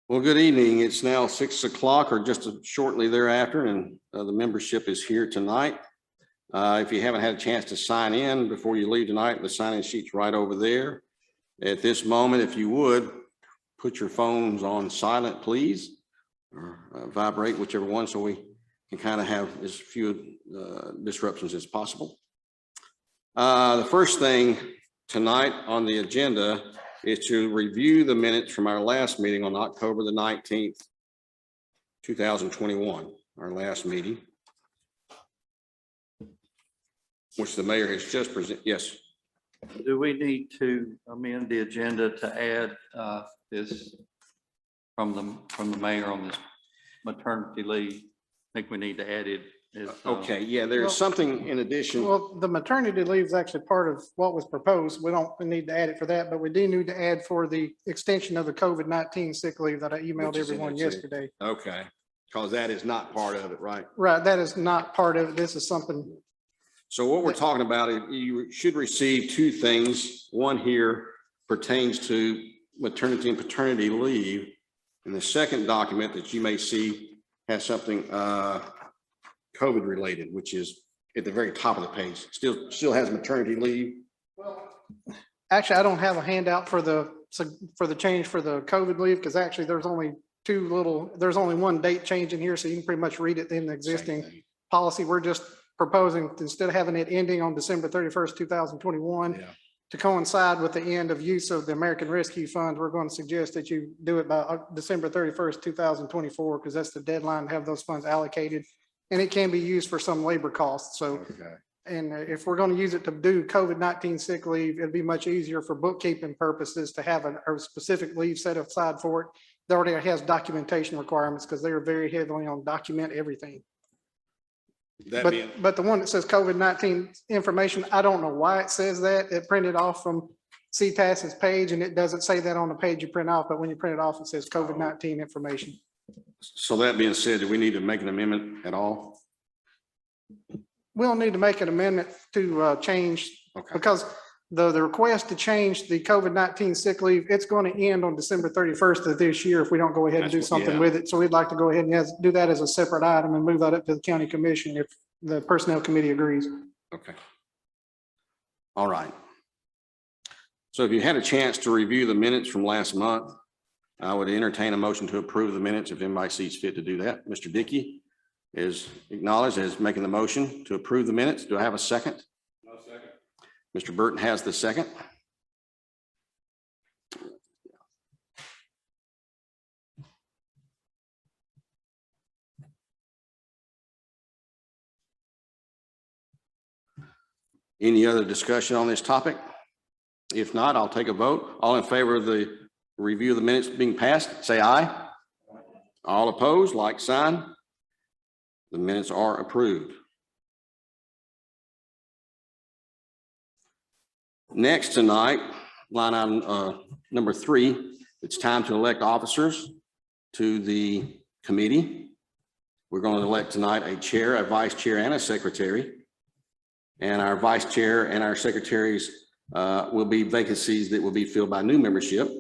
Well, good evening. It's now 6 o'clock or just shortly thereafter, and the membership is here tonight. If you haven't had a chance to sign in before you leave tonight, the sign-in sheet's right over there. At this moment, if you would, put your phones on silent, please, or vibrate, whichever one, so we can kind of have as few disruptions as possible. The first thing tonight on the agenda is to review the minutes from our last meeting on October the 19th, 2021, our last meeting, which the mayor has just presented. Yes. Do we need to amend the agenda to add this from the mayor on this maternity leave? I think we need to add it. Okay, yeah, there's something in addition. Well, the maternity leave is actually part of what was proposed. We don't need to add it for that, but we do need to add for the extension of the COVID-19 sick leave that I emailed Which is in everyone there too. yesterday. Okay, because that is not part of it, right? Right, that is not part of it. This is something, So what we're talking about, you should receive two things. One here pertains to maternity and paternity leave. And the second document that you may see has something COVID related, which is at the very top of the page. Still has maternity leave. actually, I don't have a handout for the change for the COVID leave, because actually there's only there's only one date change in here, so you can pretty much read it in the existing policy. We're just proposing, instead of having it ending on December 31st, 2021, to coincide with the end of use of the American Rescue Fund, we're going to suggest that you do it by December 31st, 2024, because that's the deadline to have those funds allocated. And it can be used for some labor costs. So, and if we're going to use it to do COVID-19 sick leave, it'd be much easier for bookkeeping purposes to have a specific leave set aside for it. It already has documentation requirements because they are very heavily on document everything. But the one that says COVID-19 information, I don't know why it says that. It printed off from CTAS's page, and it doesn't say that on the page you print off, but when you print it off, it says COVID-19 information. So that being said, do we need to make an amendment at all? We'll need to make an amendment to change, because the request to change the COVID-19 sick leave, it's going to end on December 31st of this year if we don't go ahead and do something with it. So we'd like to go ahead and do that as a separate item and move that up to the county commission if the personnel committee agrees. Okay. All right. So if you had a chance to review the minutes from last month, I would entertain a motion to approve the minutes if anybody sees fit to do that. Mr. Dickey is acknowledged as making the motion to approve the minutes. Do I have a second? No second. Mr. Burton has the second. Any other discussion on this topic? If not, I'll take a vote. All in favor of the review of the minutes being passed, say aye. All opposed, like sign. The minutes are approved. Next tonight, line item number 3, it's time to elect officers to the committee. We're going to elect tonight a chair, a vice chair, and a secretary. And our vice chair and our secretaries will be vacancies that will be filled by new membership.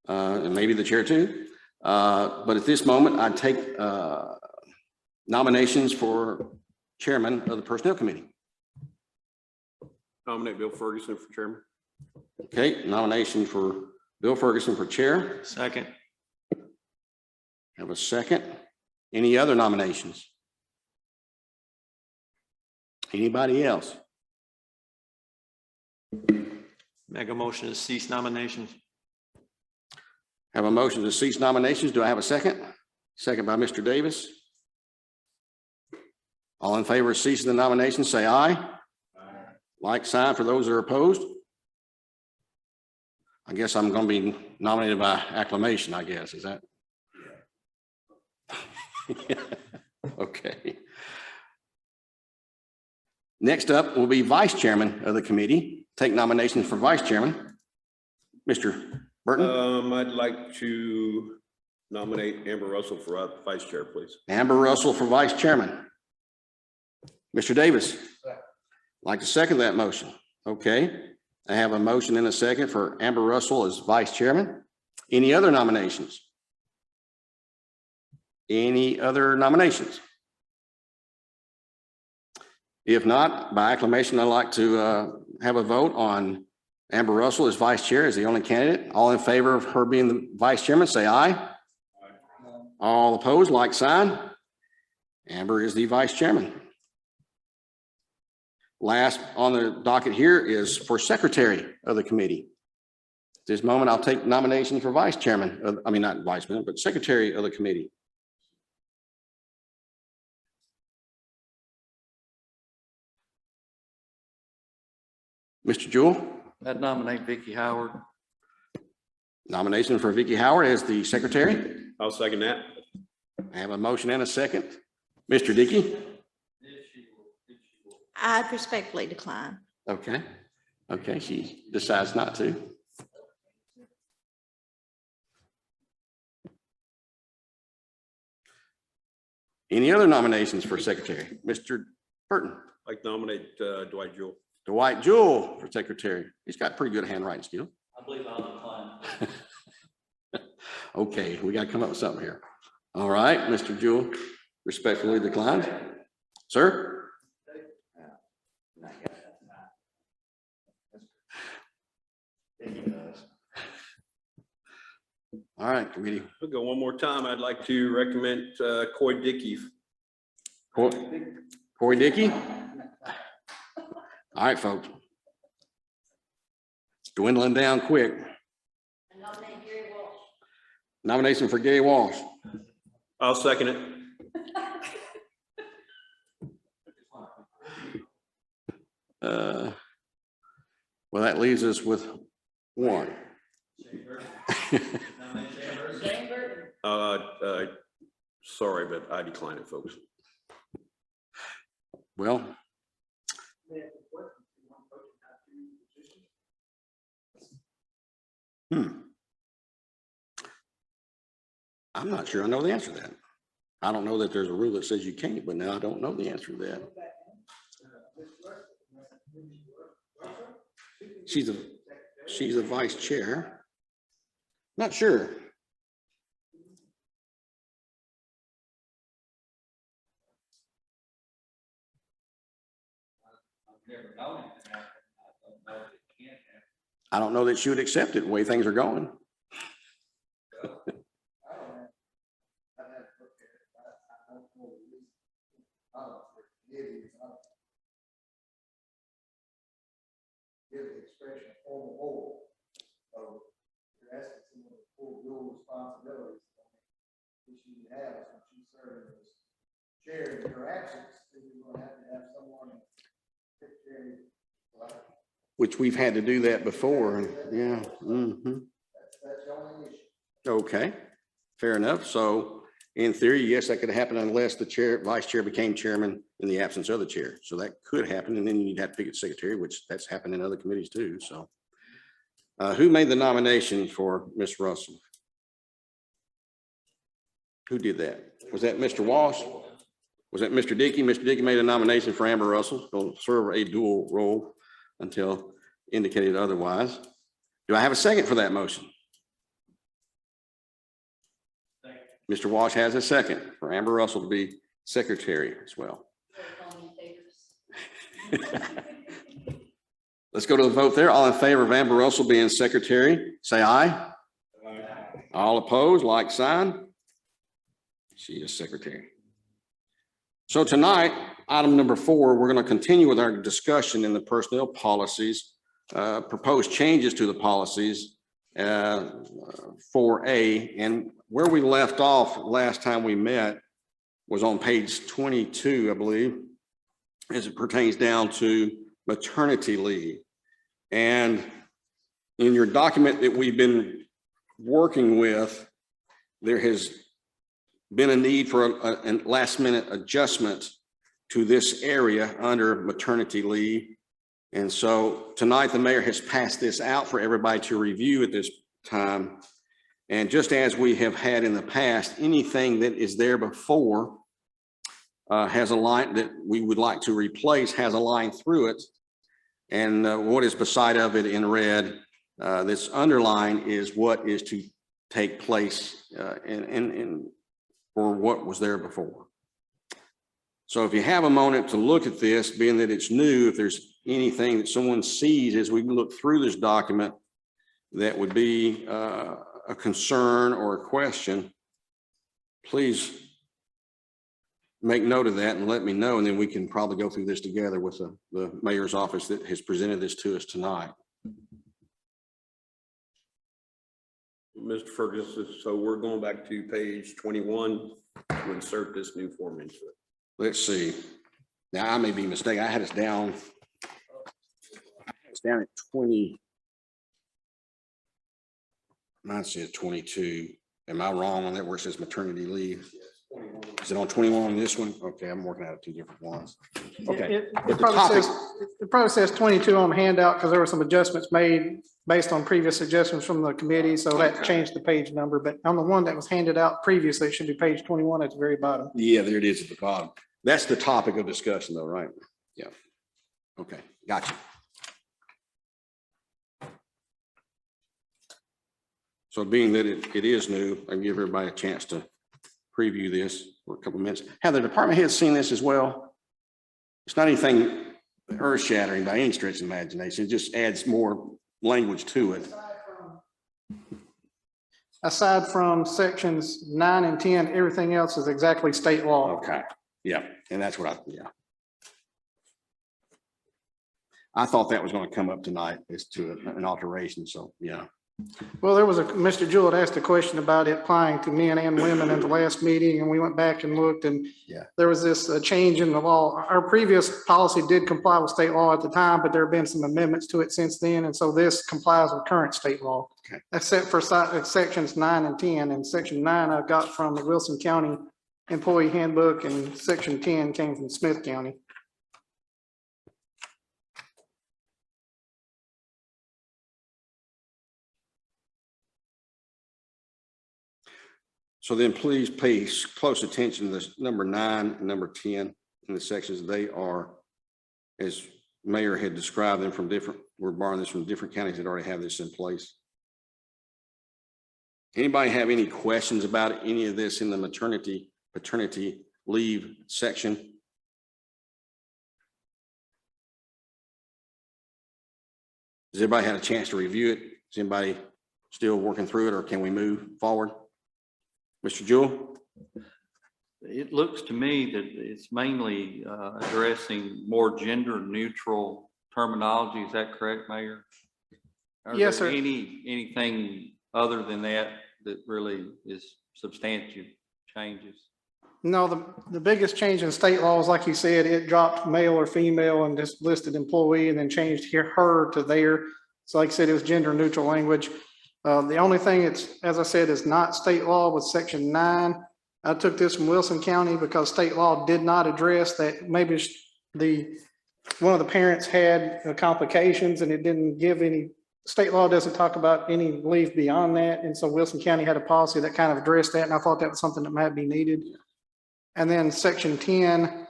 And maybe the chair too. But at this moment, I take nominations for chairman of the personnel committee. Nominate Bill Ferguson for chairman. Okay, nomination for Bill Ferguson for chair. Second. Have a second. Any other nominations? Anybody else? Make a motion to cease nominations. Have a motion to cease nominations. Do I have a second? Second by Mr. Davis. All in favor of ceasing the nomination, say aye. Aye. Like sign for those that are opposed. I guess I'm going to be nominated by acclamation, I guess. Is that? Yeah. Okay. Next up will be vice chairman of the committee. Take nominations for vice chairman. Mr. Burton? I'd like to nominate Amber Russell for vice chair, please. Amber Russell for vice chairman. Mr. Davis? Like to second that motion. Okay. I have a motion and a second for Amber Russell as vice chairman. Any other nominations? Any other nominations? If not, by acclamation, I'd like to have a vote on Amber Russell as vice chair, as the only candidate. All in favor of her being the vice chairman, say aye. All opposed, like sign. Amber is the vice chairman. Last on the docket here is for secretary of the committee. At this moment, I'll take nomination for vice chairman, I mean, not vice chairman, but secretary of the committee. Mr. Jewell, I'd nominate Vicky Howard. nomination for Vicky Howard as the secretary. I'll second that. I have a motion and a second. Mr. Dickey? I respectfully decline. Okay. Okay, she decides not to. Any other nominations for secretary? Mr. Burton? I'd like to nominate Dwight Jewell. Dwight Jewell for secretary. He's got pretty good handwriting skill. I believe I'll decline. Okay, we got to come up with something here. All right, Mr. Jewell respectfully declined. Sir? All right, committee. We'll go one more time. I'd like to recommend Coy Dickey. Corey Dickey? All right, folks. It's dwindling down quick. Nomination for Gary Walsh. I'll second it. Well, that leaves us with one. Sorry, but I decline it, folks. Well, I'm not sure I know the answer to that. I don't know that there's a rule that says you can't, but now I don't know the answer to that. She's a vice chair. Not sure. I don't know that she would accept it the way things are going. Give the expression on the whole. So you're asking someone to full dual responsibilities, which you have, since you serve as chair in your absence, then you're gonna have to have someone secretary. Which we've had to do that before, and yeah. That's the only issue. Okay, fair enough. So in theory, yes, that could happen unless the vice chair became chairman in the absence of the chair. So that could happen, and then you'd have to pick a secretary, which that's happened in other committees too, so. Who made the nomination for Ms. Russell? Who did that? Was that Mr. Walsh? Was that Mr. Dickey? Mr. Dickey made a nomination for Amber Russell, who'll serve a dual role until indicated otherwise. Do I have a second for that motion? Mr. Walsh has a second for Amber Russell to be secretary as well. Let's go to the vote there. All in favor of Amber Russell being secretary, say aye. Aye. All opposed, like sign. She is secretary. So tonight, item number 4, we're going to continue with our discussion in the personnel policies, proposed changes to the policies 4A, and where we left off last time we met was on page 22, I believe, as it pertains down to maternity leave. And in your document that we've been working with, there has been a need for a last minute adjustment to this area under maternity leave. And so tonight the mayor has passed this out for everybody to review at this time. And just as we have had in the past, anything that is there before has a line that we would like to replace, has a line through it. And what is beside of it in red, this underline is what is to take place. And or what was there before. So if you have a moment to look at this, being that it's new, if there's anything that someone sees as we look through this document that would be a concern or a question, please make note of that and let me know, and then we can probably go through this together with the mayor's office that has presented this to us tonight. Mr. Ferguson, so we're going back to page 21 to insert this new form into it. Let's see. Now, I may be mistaken. I had us down. It's down at 20. Mine says 22. Am I wrong on that where it says maternity leave? Is it on 21 on this one? Okay, I'm working out of two different ones. Okay. It But the probably topic, says, it probably says 22 on the handout because there were some adjustments made based on previous suggestions from the committee. So that Okay. changed the page number, but on the one that was handed out previously, it should be page 21 at the very bottom. yeah, there it is at the bottom. That's the topic of discussion though, right? Yeah. Okay, gotcha. So being that it is new, I give everybody a chance to preview this for a couple of minutes. Have the department heads seen this as well? It's not anything earth shattering by any stretch of imagination. It just adds more language to it. Aside from sections 9 and 10, everything else is exactly state law. Okay, yeah, and that's what yeah. I thought that was going to come up tonight as to an alteration, so, yeah. Well, there was Mr. Jewett asked a question about it applying to men and women in the last meeting, and we went back and looked, and Yeah. there was this change in the law. Our previous policy did comply with state law at the time, but there have been some amendments to it since then, and so this complies with current state law. Okay. Except for sections 9 and 10, and section 9 I got from the Wilson County Employee Handbook, and section 10 came from Smith County. So then please pay close attention to this number 9 and number 10 in the sections. They are, as Mayor had described them, from different, we're borrowing this from different counties that already have this in place. Anybody have any questions about any of this in the maternity, paternity leave section? Has everybody had a chance to review it? Is anybody still working through it, or can we move forward? Mr. Jewell? It looks to me that it's mainly addressing more gender neutral terminology. Is that correct, Mayor? Are Yes, there sir. Anything other than that that really is substantive changes? No, the biggest change in state laws, like you said, it dropped male or female and just listed employee and then changed her to there. So like I said, it was gender neutral language. The only thing it's, as I said, is not state law was section 9. I took this from Wilson County because state law did not address that. Maybe one of the parents had complications and it didn't give any, state law doesn't talk about any leave beyond that. And so Wilson County had a policy that kind of addressed that. And I thought that was something that might be needed. And then section 10,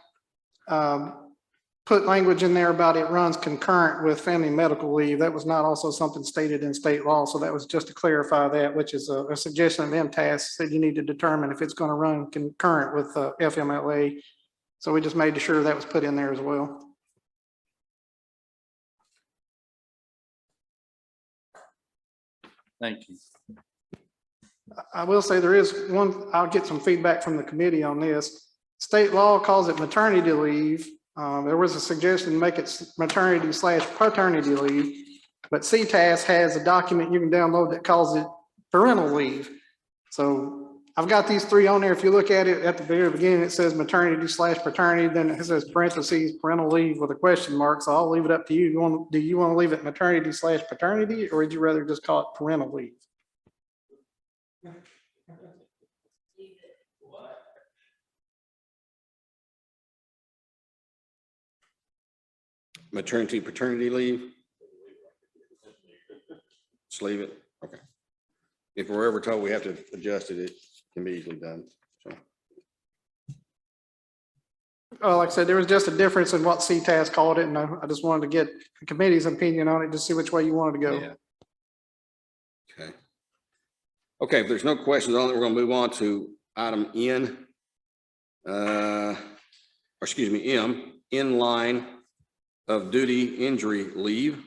put language in there about it runs concurrent with family medical leave. That was not also something stated in state law. So that was just to clarify that, which is a suggestion of MTAS that you need to determine if it's going to run concurrent with FMLA. So we just made sure that was put in there as well. Thank you. I will say there is one, I'll get some feedback from the committee on this. State law calls it maternity leave. There was a suggestion to make it maternity/paternity leave, but CTAS has a document you can download that calls it parental leave. So I've got these three on there. If you look at it at the very beginning, it says maternity/paternity, then it says parentheses parental leave with a question mark. So I'll leave it up to you. Do you want to leave it maternity/paternity, or would you rather just call it parental leave? Maternity, paternity leave? Just leave it, okay. If we're ever told we have to adjust it, it can be easily done, so. Oh, like I said, there was just a difference in what CTAS called it, and I just wanted to get the committee's opinion on it to see which way you wanted to go. Yeah. Okay. Okay, if there's no questions on it, we're gonna move on to item N, or excuse me, M, in line of duty injury leave.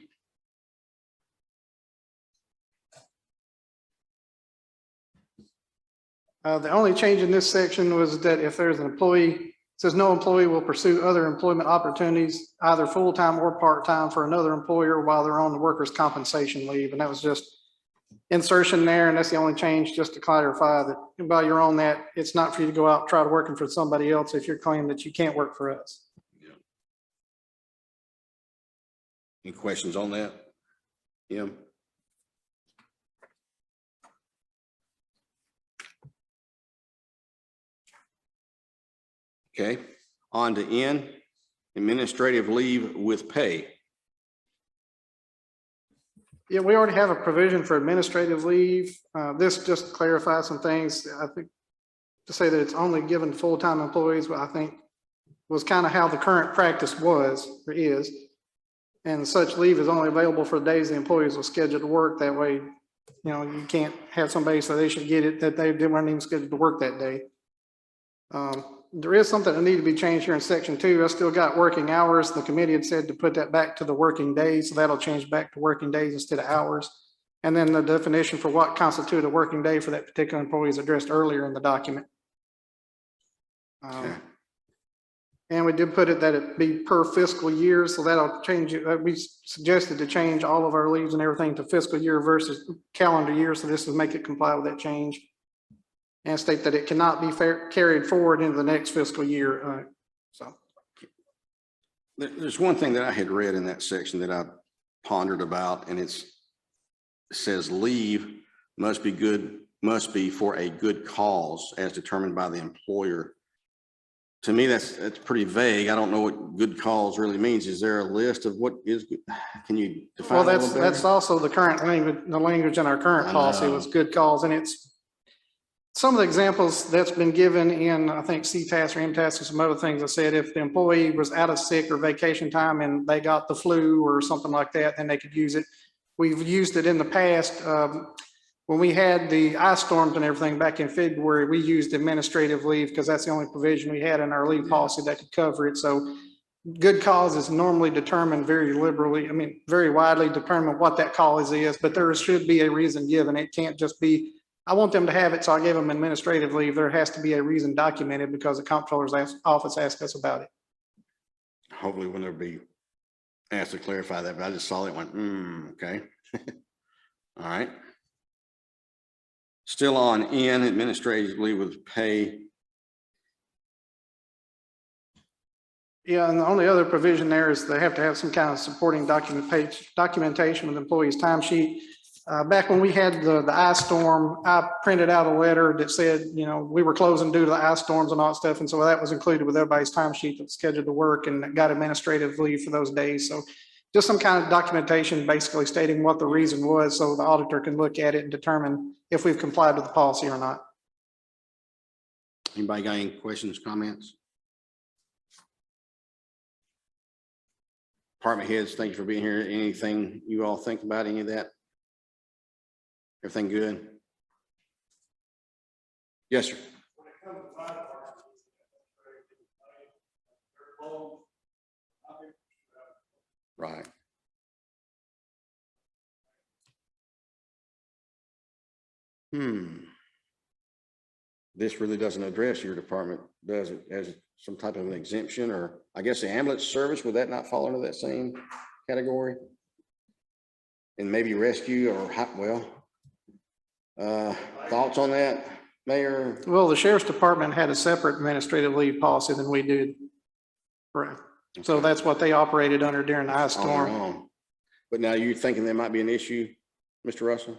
The only change in this section was that if there's an employee, it says no employee will pursue other employment opportunities, either full-time or part-time for another employer while they're on the workers' compensation leave. And that was just insertion there. And that's the only change, just to clarify that while you're on that, it's not for you to go out and try to working for somebody else if you're claiming that you can't work for us. Any questions on that? M? Okay, on to N, administrative leave with pay. Yeah, we already have a provision for administrative leave. This just clarifies some things. I think to say that it's only given to full-time employees, but I think was kind of how the current practice was or is. And such leave is only available for the days the employees were scheduled to work. That way, you know, you can't have somebody say they should get it that they weren't even scheduled to work that day. There is something that need to be changed here in section 2. I still got working hours. The committee had said to put that back to the working days, so that'll change back to working days instead of hours. And then the definition for what constitutes a working day for that particular employee is addressed earlier in the document. Okay. And we did put it that it be per fiscal year, so that'll change it. We suggested to change all of our leaves and everything to fiscal year versus calendar year, so this will make it comply with that change. And state that it cannot be carried forward into the next fiscal year. There's one thing that I had read in that section that I pondered about, and it says leave must be for a good cause as determined by the employer. To me, that's pretty vague. I don't know what good cause really means. Is there a list of what is good? Can you define? Well, a little that's better? also the current language, the language in our current I policy know. was good cause. And it's some of the examples that's been given in, I think, CTAS or MTAS or some other things. I said, if the employee was out of sick or vacation time and they got the flu or something like that, then they could use it. We've used it in the past. When we had the ice storms and everything back in February, we used administrative leave because that's the only provision we had in our leave policy that could cover it. So good cause is normally determined very liberally, I mean, very widely determined what that cause is, but there should be a reason given. It can't just be, I want them to have it, so I gave them administrative leave. There has to be a reason documented because the comptroller's office asked us about it. Hopefully when they'll be asked to clarify that, but I just saw it and went, okay. All right. Still on N, administrative leave with pay. Yeah, and the only other provision there is they have to have some kind of supporting documentation with employee's timesheet. Back when we had the ice storm, I printed out a letter that said, you know, we were closing due to the ice storms and all that stuff. And so that was included with everybody's timesheet that's scheduled to work and got administrative leave for those days. So just some kind of documentation basically stating what the reason was so the auditor can look at it and determine if we've complied with the policy or not. Anybody got any questions, comments? Department heads, thank you for being here. Anything you all think about any of that? Everything good? Yes, sir. Right. This really doesn't address your department, does it, as some type of an exemption, or I guess the ambulance service, would that not fall under that same category? And maybe rescue or, thoughts on that, Mayor? Well, the sheriff's department had a separate administrative leave policy than we did. Right. So that's what they operated under during the ice On their storm. own. But now you're thinking there might be an issue, Mr. Russell?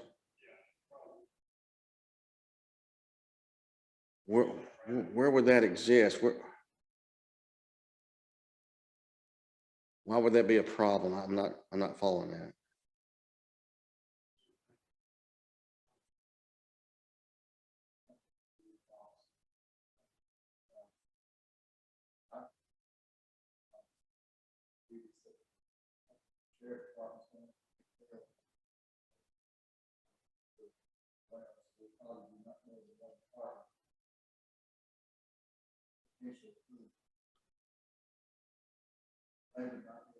Where would that exist? Why would that be a problem? I'm not following that. potential approval. They would not be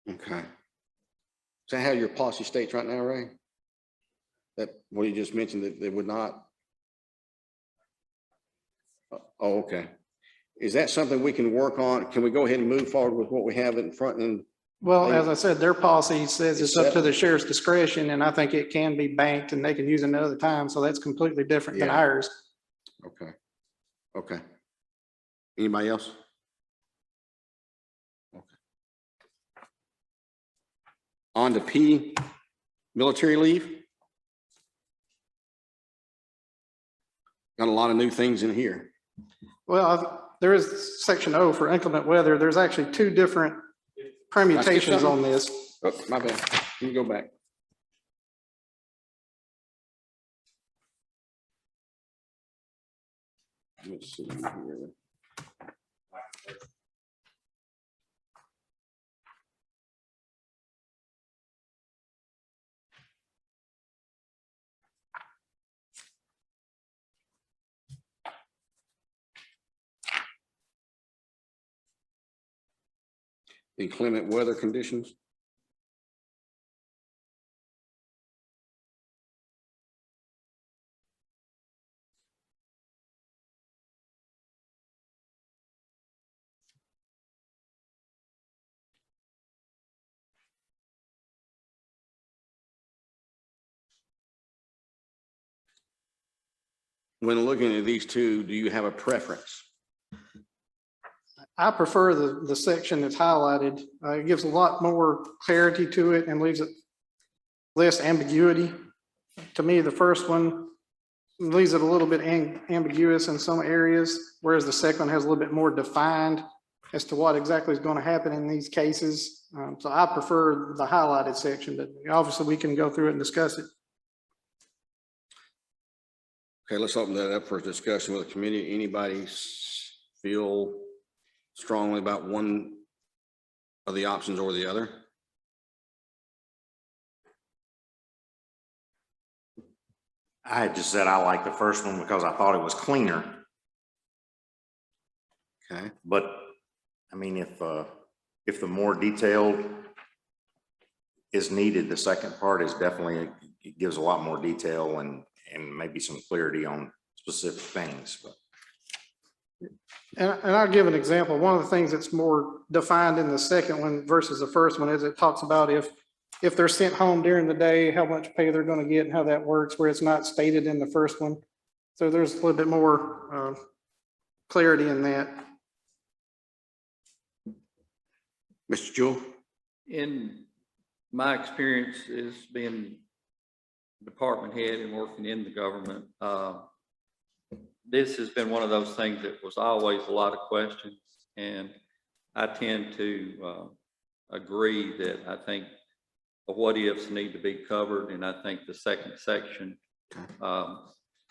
able to Okay. Is that how your policy states right now, Ray? That, what you just mentioned, that they would not? Oh, okay. Is that something we can work on? Can we go ahead and move forward with what we have in front and? Well, as I said, their policy says it's It's up to set. the sheriff's discretion, and I think it can be banked and they can use it another time. So that's completely different than Yeah. ours. Okay. Okay. Anybody else? Okay. On to P, military leave. Got a lot of new things in here. Well, there is section O for inclement weather. There's actually two different permutations on this. Oh, my bad. Let me go back. Let's see here. Inclement weather conditions. When looking at these two, do you have a preference? I prefer the section that's highlighted. It gives a lot more clarity to it and leaves it less ambiguity. To me, the first one leaves it a little bit ambiguous in some areas, whereas the second one has a little bit more defined as to what exactly is going to happen in these cases. So I prefer the highlighted section, but obviously we can go through it and discuss it. Okay, let's open that up for a discussion with the committee. Anybody feel strongly about one of the options or the other? I had just said I like the first one because I thought it was cleaner, Okay, but I mean, if the more detailed is needed, the second part is definitely, it gives a lot more detail and maybe some clarity on specific things, but. And I'll give an example. One of the things that's more defined in the second one versus the first one is it talks about if they're sent home during the day, how much pay they're going to get and how that works, where it's not stated in the first one. So there's a little bit more clarity in that. Mr. Jewell? In my experience as being department head and working in the government, this has been one of those things that was always a lot of questions, and I tend to agree that I think the what ifs need to be covered, and I think the second section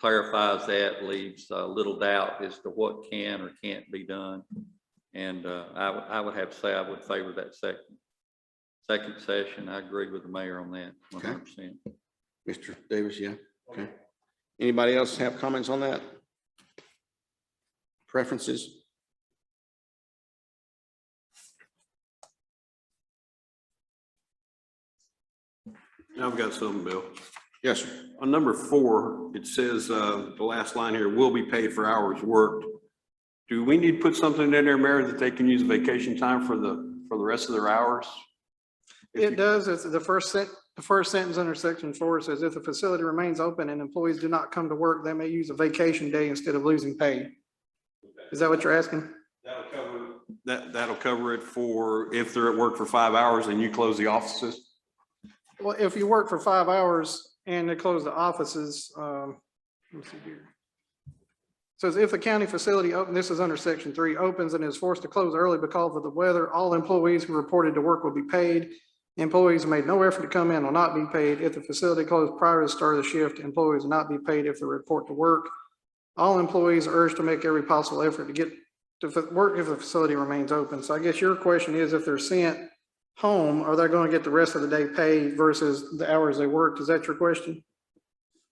clarifies that, leaves little doubt as to what can or can't be done. And I would have to say I would favor that second session. I agree with the mayor on that 100%. Mr. Davis, yeah, okay. Anybody else have comments on that? Preferences? I've got something, Bill. Yes, sir. On number 4, it says, the last line here, will be paid for hours worked. Do we need to put something in there, Mayor, that they can use vacation time for the rest of their hours? It does. It's the first sentence under section 4 says if the facility remains open and employees do not come to work, they may use a vacation day instead of losing pay. Is that what you're asking? That'll cover it for if they're at work for 5 hours and you close the offices? Well, if you work for 5 hours and they close the offices, let's see here. Says if the county facility open, this is under section 3, opens and is forced to close early because of the weather, all employees who reported to work will be paid. Employees who made no effort to come in will not be paid. If the facility closed prior to the start of the shift, employees will not be paid if they report to work. All employees are urged to make every possible effort to get to work if the facility remains open. So I guess your question is if they're sent home, are they going to get the rest of the day paid versus the hours they worked? Is that your question?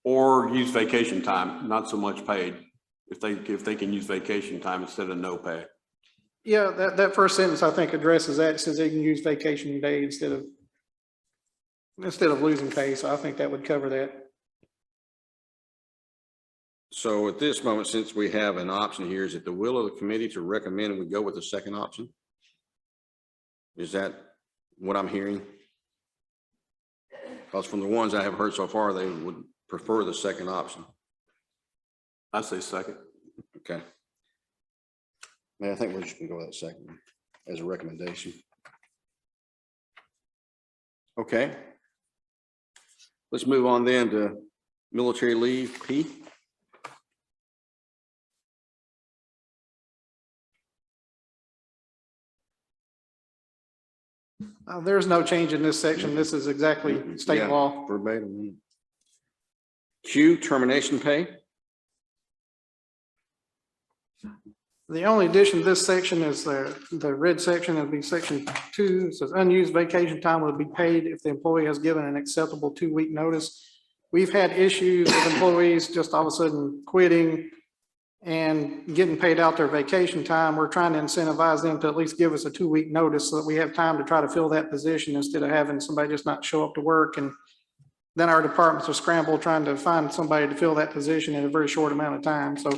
Or use vacation time, not so much paid? if they can use vacation time instead of no pay. Yeah, that first sentence, I think, addresses that, says they can use vacation day instead of losing pay, so I think that would cover that. So at this moment, since we have an option here, is it the will of the committee to recommend we go with the second option? Is that what I'm hearing? Because from the ones I have heard so far, they would prefer the second option. I say second. Okay. Man, I think we're just gonna go with that second one as a recommendation. Okay. Let's move on then to military leave, P. There's no change in this section. This is exactly state Yeah, law. verbatim. Q, termination pay. The only addition to this section is the red section. It'd be section 2. It says unused vacation time will be paid if the employee has given an acceptable 2-week notice. We've had issues with employees just all of a sudden quitting and getting paid out their vacation time. We're trying to incentivize them to at least give us a 2-week notice so that we have time to try to fill that position instead of having somebody just not show up to work. And then our departments are scrambled trying to find somebody to fill that position in a very short amount of time. So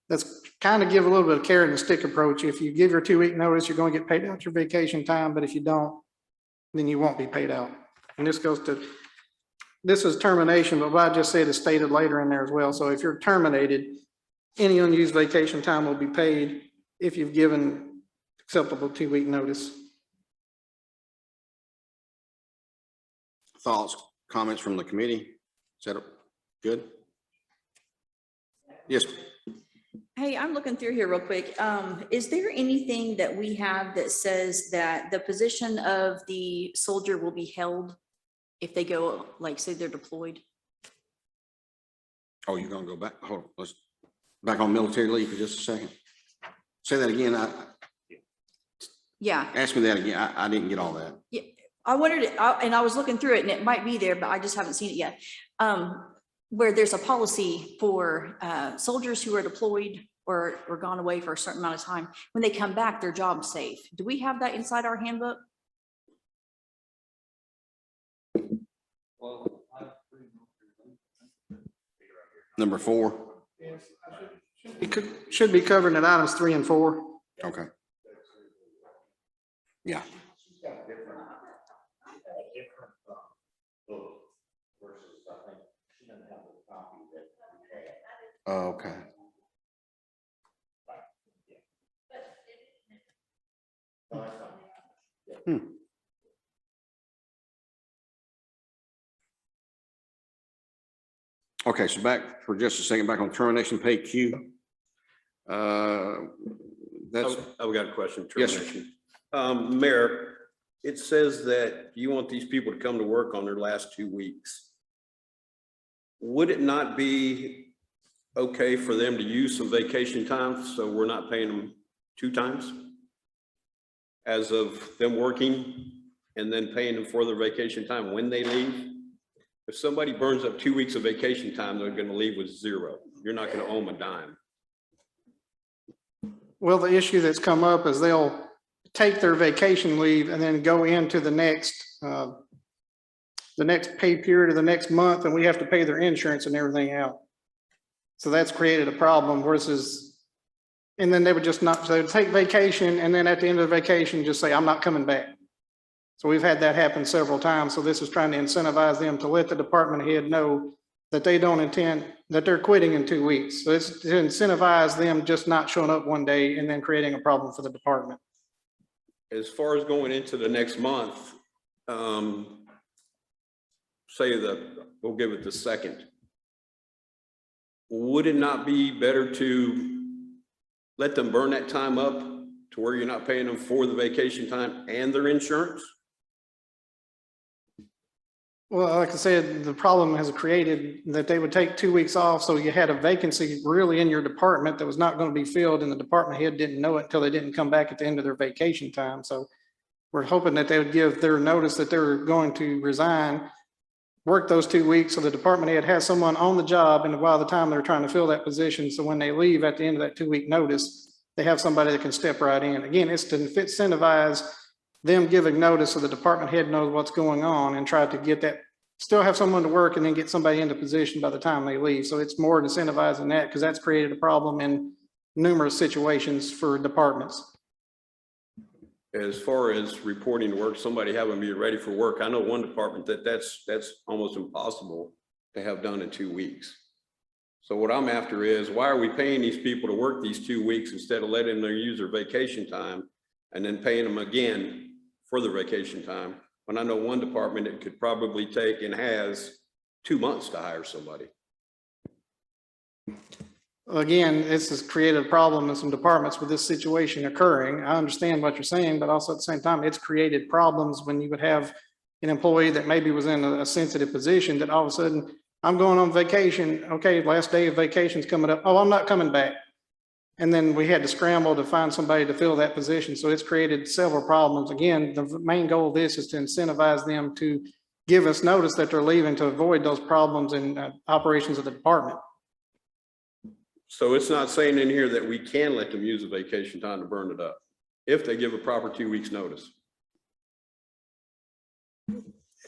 that's kind of give a little bit of carrot and stick approach. If you give your 2-week notice, you're going to get paid out your vacation time, but if you don't, then you won't be paid out. And this is termination, but what I just said is stated later in there as well. So if you're terminated, any unused vacation time will be paid if you've given acceptable 2-week notice. Thoughts, comments from the committee? Is that good? Yes. Hey, I'm looking through here real quick. Is there anything that we have that says that the position of the soldier will be held if they go, like, say they're deployed? Oh, you're gonna go back? Hold on, let's back on military leave for just a second. Say that again. Yeah, Ask me that again. I didn't get all that. I wondered, and I was looking through it and it might be there, but I just haven't seen it yet. Where there's a policy for soldiers who are deployed or gone away for a certain amount of time. When they come back, their job's safe. Do we have that inside our handbook? Number 4. It should be covered in items 3 and 4. Okay. Yeah. Okay. Okay, so back for just a second, back on termination pay Q. That's, I've got a question. Yes, sir. Termination. Mayor, it says that you want these people to come to work on their last 2 weeks. Would it not be okay for them to use some vacation time so we're not paying them 2 times? As of them working and then paying them for their vacation time when they leave? If somebody burns up 2 weeks of vacation time, they're gonna leave with 0. You're not gonna owe them a dime. Well, the issue that's come up is they'll take their vacation leave and then go into the next pay period of the next month, and we have to pay their insurance and everything out. So that's created a problem versus, and then they would just not, so they'd take vacation and then at the end of the vacation, just say, I'm not coming back. So we've had that happen several times. So this is trying to incentivize them to let the department head know that they don't intend, that they're quitting in 2 weeks. So it's to incentivize them just not showing up one day and then creating a problem for the department. As far as going into the next month, we'll give it the 2nd. Would it not be better to let them burn that time up to where you're not paying them for the vacation time and their insurance? Well, like I said, the problem has created that they would take 2 weeks off. So you had a vacancy really in your department that was not going to be filled, and the department head didn't know it until they didn't come back at the end of their vacation time. So we're hoping that they would give their notice that they're going to resign work those 2 weeks, so the department head has someone on the job and while the time they're trying to fill that position, so when they leave at the end of that 2-week notice, they have somebody that can step right in. Again, it's to incentivize them giving notice so the department head knows what's going on and try to get that, still have someone to work and then get somebody into position by the time they leave. So it's more incentivizing that because that's created a problem in numerous situations for departments. As far as reporting to work, somebody having to be ready for work, I know one department that's almost impossible to have done in 2 weeks. So what I'm after is, why are we paying these people to work these 2 weeks instead of letting them use their vacation time and then paying them again for the vacation time? When I know one department that could probably take and has 2 months to hire somebody. Again, this has created a problem in some departments with this situation occurring. I understand what you're saying, but also at the same time, it's created problems when you would have an employee that maybe was in a sensitive position that all of a sudden, I'm going on vacation. Okay, last day of vacation's coming up. Oh, I'm not coming back. And then we had to scramble to find somebody to fill that position. So it's created several problems. Again, the main goal of this is to incentivize them to give us notice that they're leaving to avoid those problems in operations of the department. So it's not saying in here that we can let them use the vacation time to burn it up if they give a proper 2 weeks notice.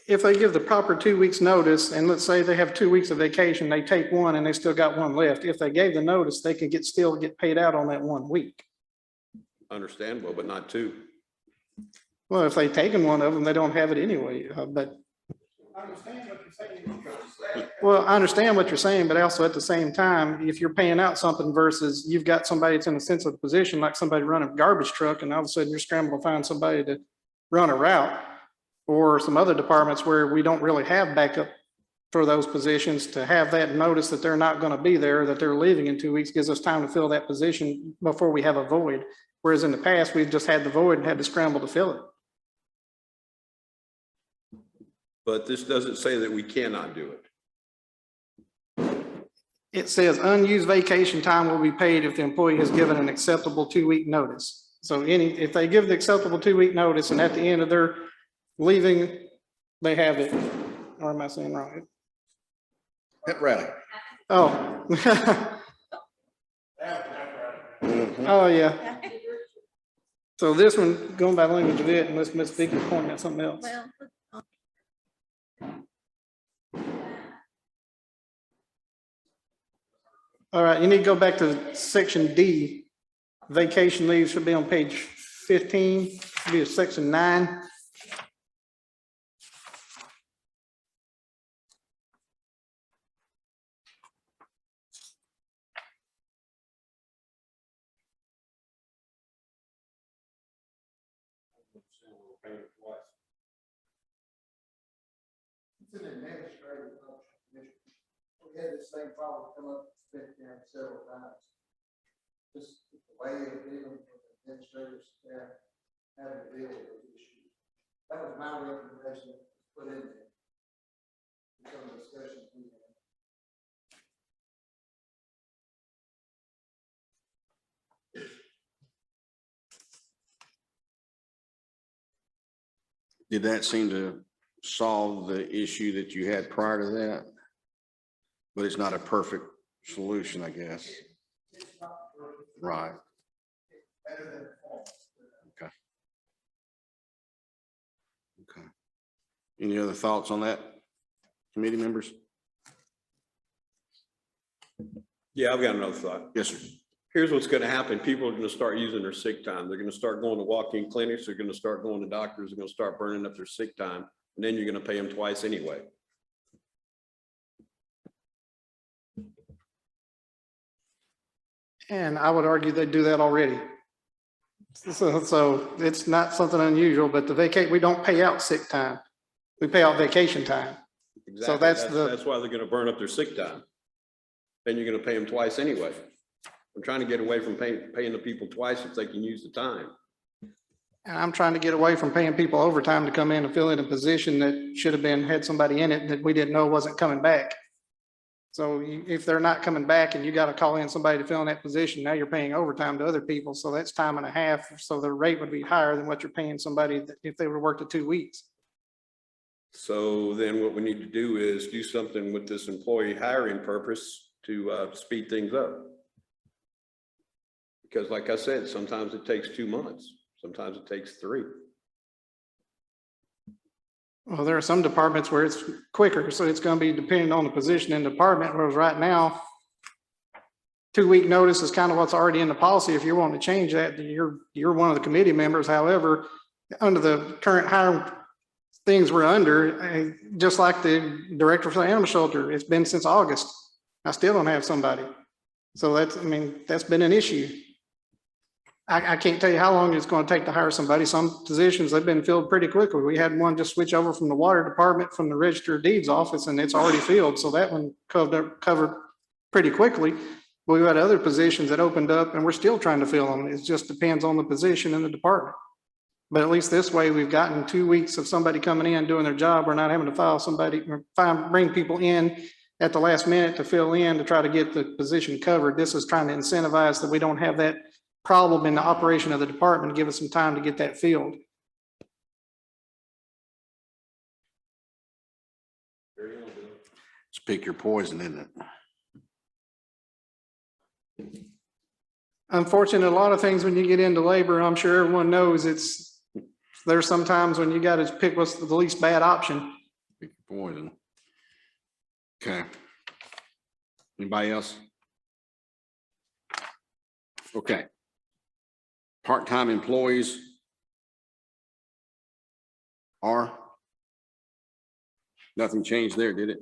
If they give the proper 2 weeks notice, and let's say they have 2 weeks of vacation, they take one and they still got one left. If they gave the notice, they could still get paid out on that 1 week. Understandable, but not 2. Well, if they've taken one of them, they don't have it anyway, but. Well, I understand what you're saying, but also at the same time, if you're paying out something versus you've got somebody that's in a sensitive position, like somebody running a garbage truck, and all of a sudden you're scrambling to find somebody to run a route, or some other departments where we don't really have backup for those positions, to have that notice that they're not going to be there, that they're leaving in 2 weeks, gives us time to fill that position before we have a void. Whereas in the past, we've just had the void and had to scramble to fill it. But this doesn't say that we cannot do it. It says unused vacation time will be paid if the employee has given an acceptable 2-week notice. So if they give the acceptable 2-week notice and at the end of their leaving, they have it. Or am I saying wrong? Pet rally. Oh. Oh, yeah. So this one, going by language of it, unless Ms. Vicky pointed at something else. Well, All right, you need to go back to section D. Vacation leave should be on page 15, should be a section 9. It's an administrative function. We had this same problem come up, spent down several times. Just the way of dealing with administrators, staff, having to deal with those issues. That was my recommendation, put in there. Some discussions we had. Did that seem to solve the issue that you had prior to that? But it's not a perfect solution, I guess. Right. Better than form. Okay. Okay. Any other thoughts on that, committee members? Yeah, I've got another thought. Yes, sir. Here's what's going to happen. People are going to start using their sick time. They're going to start going to walk-in clinics. They're going to start going to doctors. They're going to start burning up their sick time. And then you're going to pay them twice anyway. And I would argue they do that already. So it's not something unusual, but we don't pay out sick time. We pay out vacation time. Exactly. That's why they're going to burn up their sick time. Then you're going to pay them twice anyway. I'm trying to get away from paying the people twice if they can use the time. And I'm trying to get away from paying people overtime to come in and fill in a position that should have had somebody in it that we didn't know wasn't coming back. So if they're not coming back and you got to call in somebody to fill in that position, now you're paying overtime to other people. So that's time and a half. So the rate would be higher than what you're paying somebody if they would have worked the 2 weeks. So then what we need to do is do something with this employee hiring purpose to speed things up. Because like I said, sometimes it takes 2 months, sometimes it takes 3. Well, there are some departments where it's quicker, so it's gonna be depending on the position in the department, whereas right now, 2-week notice is kind of what's already in the policy. If you're wanting to change that, then you're one of the committee members. However, under the current hiring things we're under, just like the director for the animal shelter, it's been since August. I still don't have somebody. So that's, I mean, that's been an issue. I can't tell you how long it's going to take to hire somebody. Some positions have been filled pretty quickly. We had one just switch over from the water department from the register of deeds office, and it's already filled. So that one covered pretty quickly. But we've had other positions that opened up and we're still trying to fill them. It just depends on the position in the department. But at least this way, we've gotten 2 weeks of somebody coming in, doing their job. We're not having to file somebody, bring people in at the last minute to fill in to try to get the position covered. This is trying to incentivize that we don't have that problem in the operation of the department, give us some time to get that filled. Just pick your poison, isn't it? Unfortunately, a lot of things when you get into labor, I'm sure everyone knows there's sometimes when you got to pick what's the least bad option. Pick your poison. Okay. Anybody else? Okay. Part-time employees are? Nothing changed there, did it?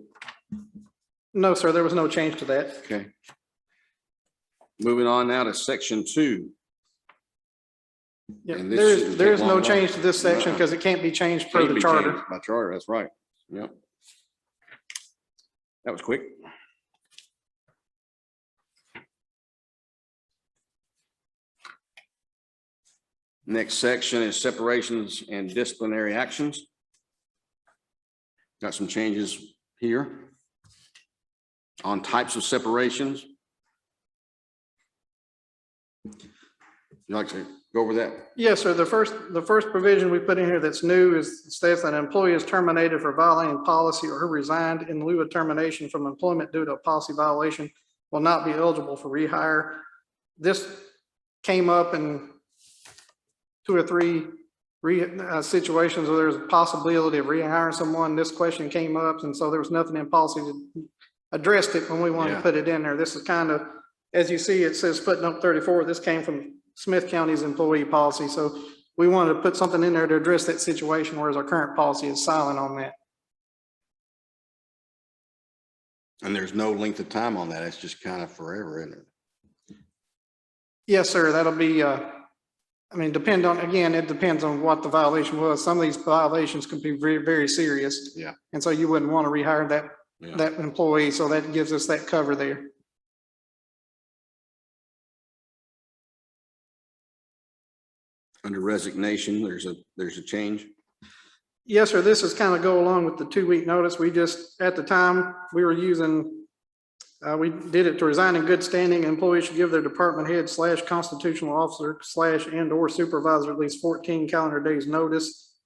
No, sir, there was no change to that. Okay. Moving on now to section 2. Yeah, And this shouldn't there take is no long at all. change to this section because it can't be changed per Can't the be charter. changed by charter, that's right. Yep. That was quick. Next section is separations and disciplinary actions. Got some changes here on types of separations. You like to go over that? Yes, sir. The first provision we put in here that's new is states that an employee is terminated for violating policy or who resigned in lieu of termination from employment due to a policy violation will not be eligible for rehire. This came up in 2 or 3 situations where there's a possibility of rehiring someone. This question came up, and so there was nothing in policy that addressed it when we wanted to put it in there. This is kind of, as you see, it says footnote 34. This came from Smith County's employee policy. So we wanted to put something in there to address that situation, whereas our current policy is silent on that. And there's no length of time on that. It's just kind of forever, isn't it? Yes, sir. That'll be, I mean, it depends on what the violation was. Some of these violations can be very, very serious. Yeah. And so you wouldn't want to rehire Yeah. that employee. So that gives us that cover there. Under resignation, there's a change. Yes, sir. This is kind of go along with the 2-week notice. We just, at the time, we were using, we did it to resign in good standing. Employees should give their department head / constitutional officer / and or supervisor at least 14 calendar days notice.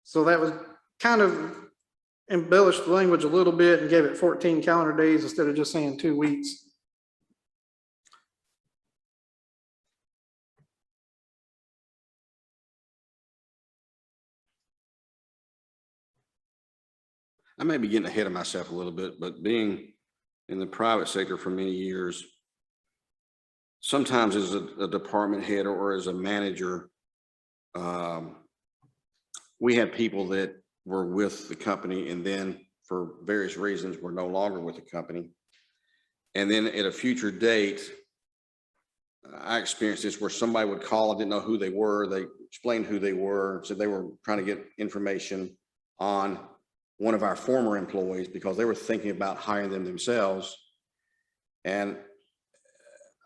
So that was kind of embellished the language a little bit and gave it 14 calendar days instead of just saying 2 weeks. I may be getting ahead of myself a little bit, but being in the private sector for many years, sometimes as a department head or as a manager, we had people that were with the company and then for various reasons were no longer with the company. And then at a future date, I experienced this where somebody would call, I didn't know who they were. They explained who they were, said they were trying to get information on one of our former employees because they were thinking about hiring them themselves. And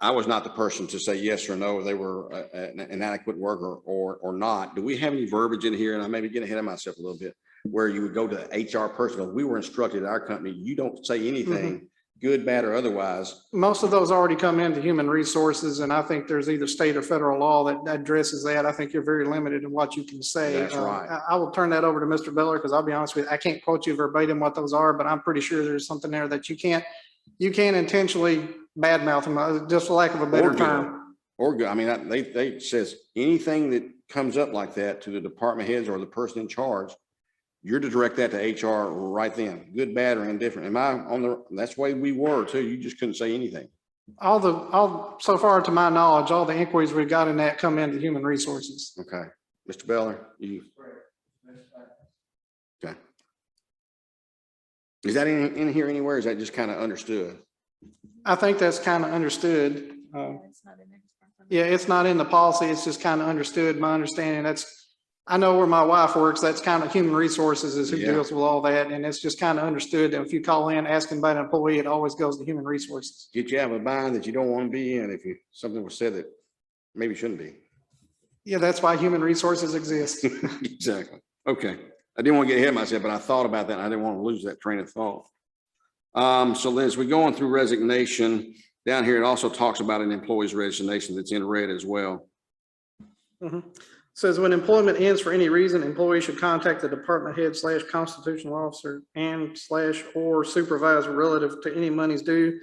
I was not the person to say yes or no, they were an inadequate worker or not. Do we have any verbiage in here? And I may be getting ahead of myself a little bit, where you would go to the HR person. We were instructed at our company, you don't say anything good, bad, or otherwise. Most of those already come into human resources, and I think there's either state or federal law that addresses that. I think you're very limited in what you can say. That's right. I will turn that over to Mr. Beller, because I'll be honest with you, I can't quote you verbatim what those are, but I'm pretty sure there's something there that you can't intentionally badmouth them, just for lack of a better Or term. Or, I mean, they says anything that comes up like that to the department heads or the person in charge, you're to direct that to HR right then, good, bad, or indifferent. Am I on that's the way we were too. You just couldn't say anything. So far to my knowledge, all the inquiries we've got in that come into human resources. Okay. Mr. Beller, you, okay. Is that in here anywhere? Is that just kind of understood? I think that's kind of understood. Yeah, it's not in the policy. It's just kind of understood. My understanding, I know where my wife works. That's kind of human resources is who Yeah. deals with all that. And it's just kind of understood that if you call in asking about an employee, it always goes to human resources. Get you out of a bind that you don't want to be in if something was said that maybe shouldn't be. Yeah, that's why human resources exist. Exactly. Okay. I didn't want to get ahead of myself, but I thought about that. And I didn't want to lose that train of thought. So as we go on through resignation, down here, it also talks about an employee's resignation that's in red as well. Says when employment ends for any reason, employee should contact the department head / constitutional officer and / or supervisor relative to any monies due.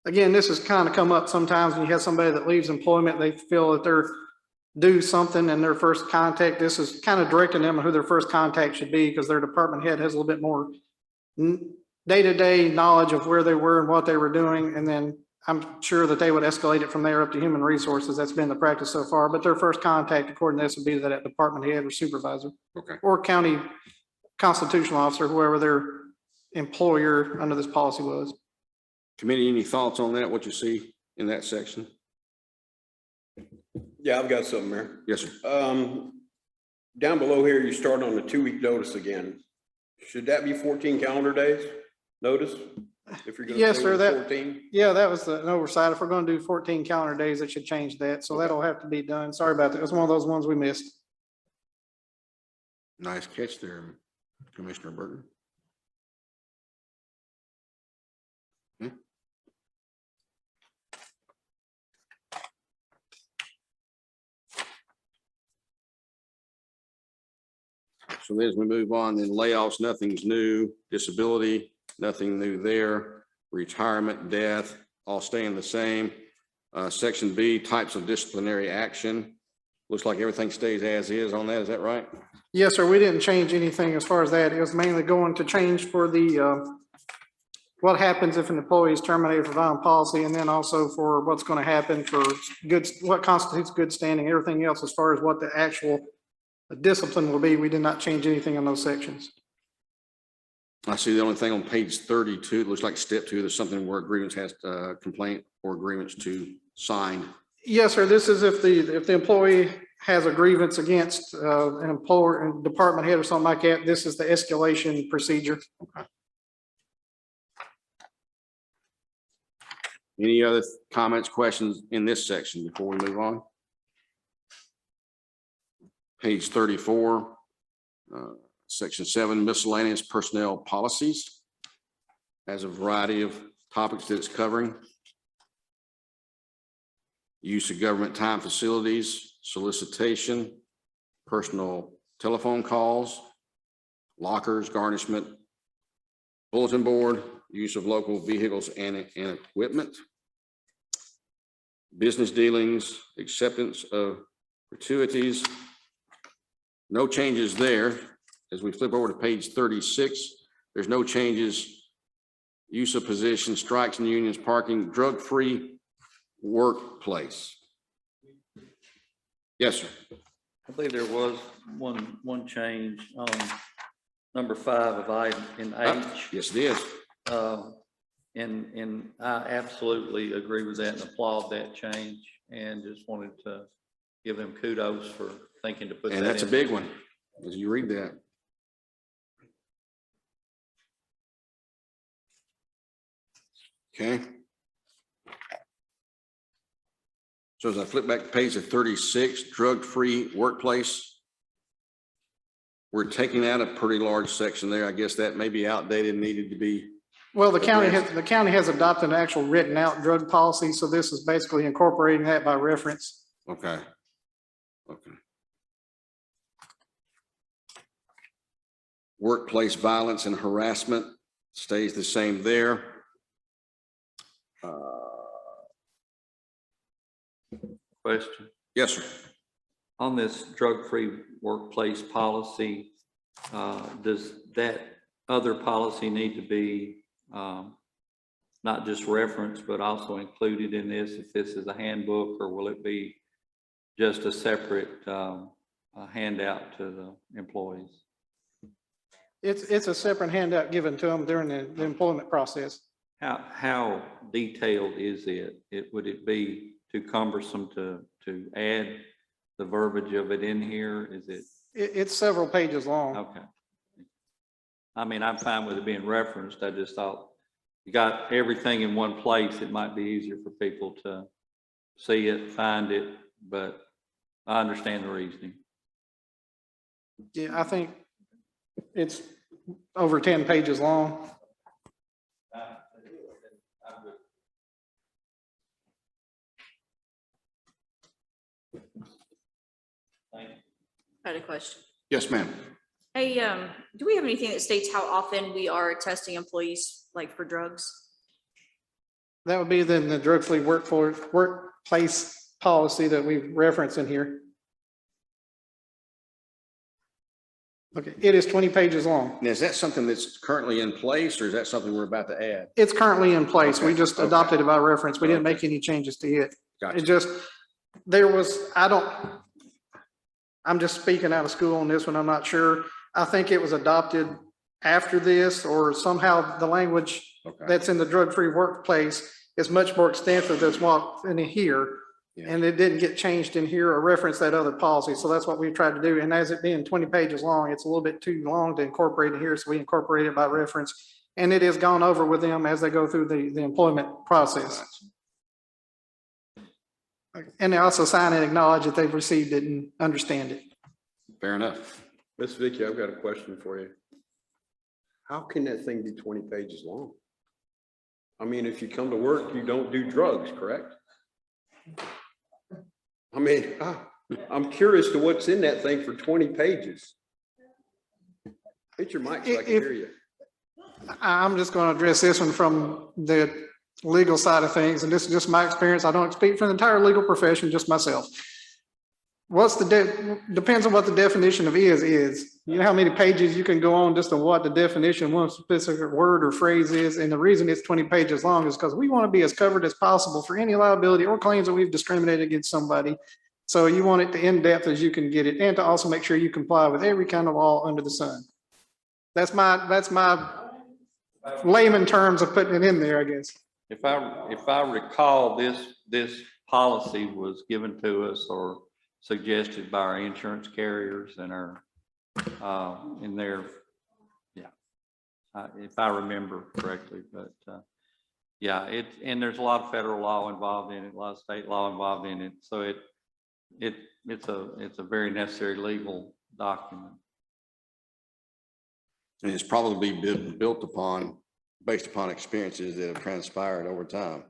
Again, this has kind of come up sometimes when you have somebody that leaves employment, they feel that they're due something and their first contact, this is kind of directing them on who their first contact should be, because their department head has a little bit more day-to-day knowledge of where they were and what they were doing. And then I'm sure that they would escalate it from there up to human resources. That's been the practice so far, but their first contact according to this would be that department head or supervisor. Okay. Or county constitutional officer, whoever their employer under this policy was. Committee, any thoughts on that? What you see in that section? Yeah, I've got something there. Yes, sir. Down below here, you start on the 2-week notice again. Should that be 14 calendar days notice? If you're gonna Yes, stay sir, with that- 14? Yeah, that was an oversight. If we're going to do 14 calendar days, it should change that. So that'll have to be done. Sorry about that. It's one of those ones we missed. Nice catch there, Commissioner Burton. So then as we move on, then layoffs, nothing's new. Disability, nothing new there. Retirement, death, all staying the same. Section B, types of disciplinary action. Looks like everything stays as is on that. Is that right? Yes, sir. We didn't change anything as far as that. It was mainly going to change for the, what happens if an employee is terminated for violent policy, and then also for what's going to happen for good, what constitutes good standing, everything else as far as what the actual discipline will be. We did not change anything in those sections. I see the only thing on page 32, it looks like step 2, there's something where grievance has complaint or agreements to sign. Yes, sir. This is if the employee has a grievance against an employer and department head or something like that, this is the escalation procedure. Any other comments, questions in this section before we move on? Page 34, section 7, miscellaneous personnel policies. Has a variety of topics that it's covering. Use of government time facilities, solicitation, personal telephone calls, lockers, garnishment, bulletin board, use of local vehicles and equipment, business dealings, acceptance of gratuities. No changes there. As we flip over to page 36, there's no changes. Use of position, strikes and unions, parking, drug-free workplace. Yes, sir. I believe there was one change on number 5 of item in H. Yes, it is. And I absolutely agree with that and applaud that change, and just wanted to give them kudos for thinking to put that in. And that's a big one, as you read that. Okay. So as I flip back to page 36, drug-free workplace. We're taking out a pretty large section there. I guess that may be outdated, needed to be Well, the county has adopted an actual written out drug policy, so this is basically incorporating that by reference. Okay. Okay. Workplace violence and harassment stays the same there. Question. Yes, sir. On this drug-free workplace policy, does that other policy need to be not just referenced, but also included in this if this is a handbook, or will it be just a separate handout to the employees? It's a separate handout given to them during the employment process. How detailed is it? Would it be too cumbersome to add the verbiage of it in here? Is it? It's several pages long. Okay. I mean, I'm fine with it being referenced. I just thought you got everything in one place. It might be easier for people to see it, find it, but I understand the reasoning. Yeah, I think it's over 10 pages long. I had a question. Yes, ma'am. Hey, do we have anything that states how often we are testing employees, like for drugs? That would be then the drug-free workplace policy that we reference in here. Okay, it is 20 pages long. Now, is that something that's currently in place, or is that something we're about to add? It's currently in place. We Okay, just okay. adopted it by reference. We didn't Okay. make any changes to it. Gotcha. It just, I'm just speaking out of school on this one. I'm not sure. I think it was adopted after this, or somehow the language Okay. that's in the drug-free workplace is much more extensive than what's in here. Yeah. And it didn't get changed in here or reference that other policy. So that's what we tried to do. And as it being 20 pages long, it's a little bit too long to incorporate it here. So we incorporate it by reference. And it has gone over with them as they go through the employment process. And they also sign and acknowledge that they've received it and understand it. Fair enough. Miss Vicky, I've got a question for you. How can that thing be 20 pages long? I mean, if you come to work, you don't do drugs, correct? I mean, I'm curious to what's in that thing for 20 pages. Hit your mic so I can hear you. I'm just going to address this one from the legal side of things. And this is just my experience. I don't speak for the entire legal profession, just myself. Depends on what the definition of is. You know how many pages you can go on just on what the definition, one specific word or phrase is. And the reason it's 20 pages long is because we want to be as covered as possible for any liability or claims that we've discriminated against somebody. So you want it to in depth as you can get it, and to also make sure you comply with every kind of law under the sun. That's my layman terms of putting it in there, I guess. If I recall, this policy was given to us or suggested by our insurance carriers and our, in their, yeah, if I remember correctly, but, yeah, and there's a lot of federal law involved in it, a lot of state law involved in it. So it's a very necessary legal document. And it's probably been built upon, based upon experiences that have transpired over time.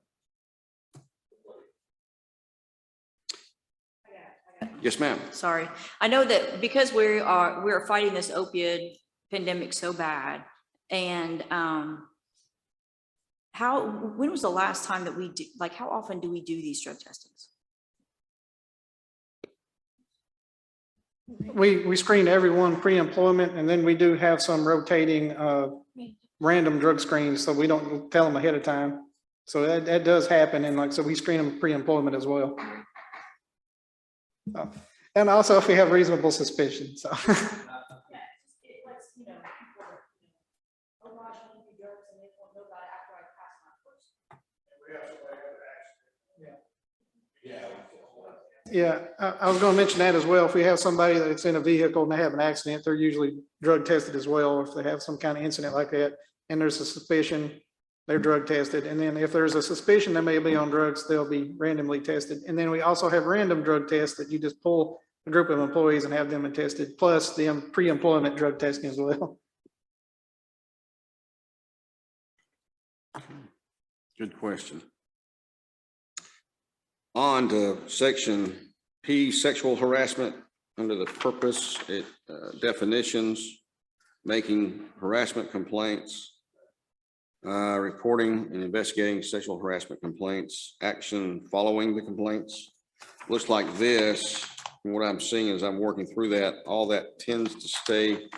Yes, ma'am. Sorry. I know that because we're fighting this opioid pandemic so bad, and when was the last time that we do, like, how often do we do these drug testings? We screen everyone pre-employment, and then we do have some rotating random drug screens, so we don't tell them ahead of time. So that does happen, and like, so we screen them pre-employment as well. And also if we have reasonable suspicion, so. Yeah, I was going to mention that as well. If we have somebody that's in a vehicle and they have an accident, they're usually drug tested as well. If they have some kind of incident like that and there's a suspicion, they're drug tested. And then if there's a suspicion they may be on drugs, they'll be randomly tested. And then we also have random drug tests that you just pull a group of employees and have them tested, plus the pre-employment drug testing as well. Good question. On to section P, sexual harassment, under the purpose, definitions, making harassment complaints, reporting and investigating sexual harassment complaints, action following the complaints. Looks like this, from what I'm seeing as I'm working through that, all that tends to stay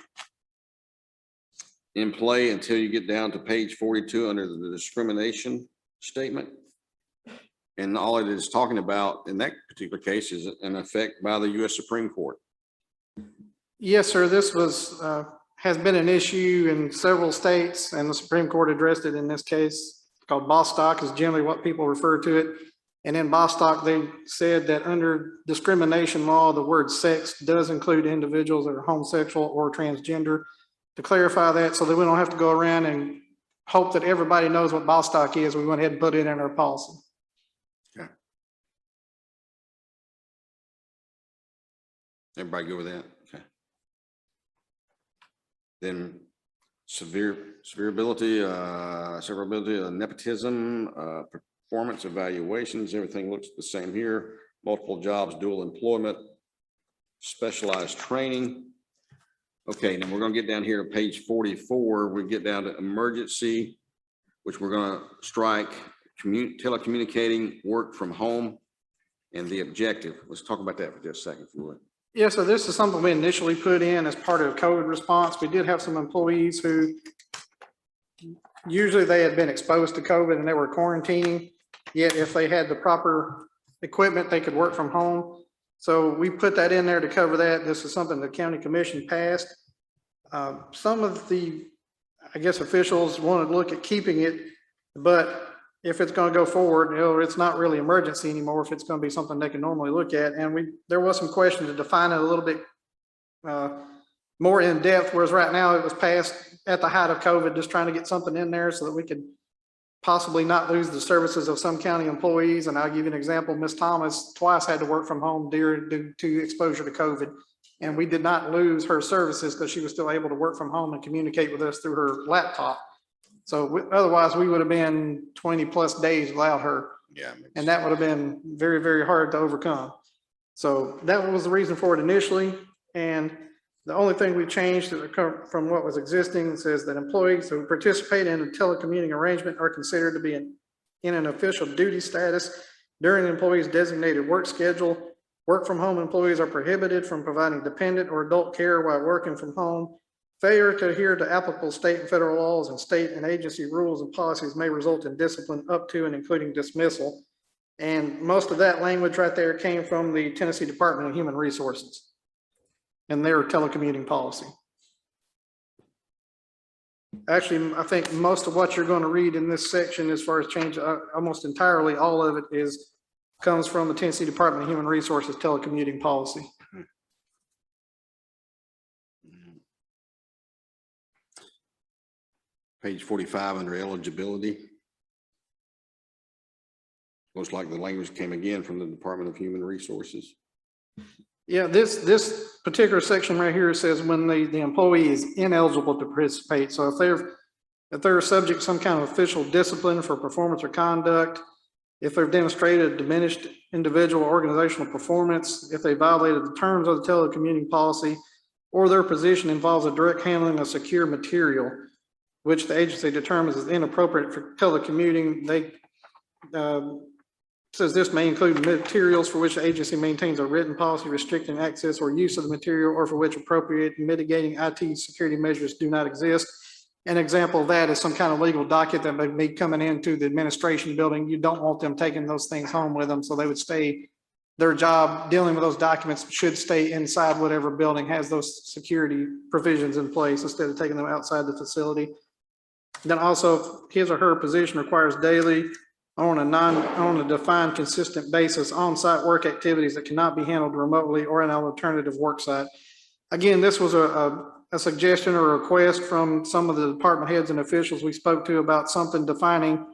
in play until you get down to page 42 under the discrimination statement. And all it is talking about in that particular case is an effect by the U.S. Supreme Court. Yes, sir. This was, has been an issue in several states, and the Supreme Court addressed it in this case. It's called Bostock is generally what people refer to it. And in Bostock, they said that under discrimination law, the word sex does include individuals that are homosexual or transgender. To clarify that, so that we don't have to go around and hope that everybody knows what Bostock is, we went ahead and put it in our policy. Everybody go with that? Okay. Then severability, nepotism, performance evaluations, everything looks the same here. Multiple jobs, dual employment, specialized training. Okay, now we're gonna get down here to page 44. We get down to emergency, which we're gonna strike, telecommunicating, work from home, and the objective. Let's talk about that for just a second, if you would. Yeah, so this is something we initially put in as part of COVID response. We did have some employees who usually they had been exposed to COVID and they were quarantining, yet if they had the proper equipment, they could work from home. So we put that in there to cover that. This is something the county commission passed. Some of the, I guess, officials wanted to look at keeping it, but if it's going to go forward, you know, it's not really emergency anymore. If it's going to be something they can normally look at, and there was some question to define it a little bit more in depth. Whereas right now it was passed at the height of COVID, just trying to get something in there so that we could possibly not lose the services of some county employees. And I'll give you an example. Ms. Thomas twice had to work from home due to exposure to COVID, and we did not lose her services because she was still able to work from home and communicate with us through her laptop. So otherwise we would have been 20+ days without her. Yeah. And that would have been very, very hard to overcome. So that was the reason for it initially. And the only thing we changed from what was existing says that employees who participate in a telecommuting arrangement are considered to be in an official duty status during the employee's designated work schedule. Work from home employees are prohibited from providing dependent or adult care while working from home. Failure to adhere to applicable state and federal laws and state and agency rules and policies may result in discipline up to and including dismissal. And most of that language right there came from the Tennessee Department of Human Resources and their telecommuting policy. Actually, I think most of what you're going to read in this section as far as change, almost entirely all of it comes from the Tennessee Department of Human Resources telecommuting policy. Page 45 under eligibility. Looks like the language came again from the Department of Human Resources. Yeah, this particular section right here says when the employee is ineligible to participate. So if they're subject to some kind of official discipline for performance or conduct, if they've demonstrated diminished individual organizational performance, if they violated the terms of the telecommuting policy, or their position involves a direct handling of secure material, which the agency determines is inappropriate for telecommuting, they says this may include materials for which the agency maintains a written policy restricting access or use of the material, or for which appropriate mitigating IT security measures do not exist. An example of that is some kind of legal docket that may be coming into the administration building. You don't want them taking those things home with them, so they would stay, their job dealing with those documents should stay inside whatever building has those security provisions in place instead of taking them outside the facility. Then also, if his or her position requires daily on a defined consistent basis on-site work activities that cannot be handled remotely or in an alternative work site. Again, this was a suggestion or a request from some of the department heads and officials we spoke to about something defining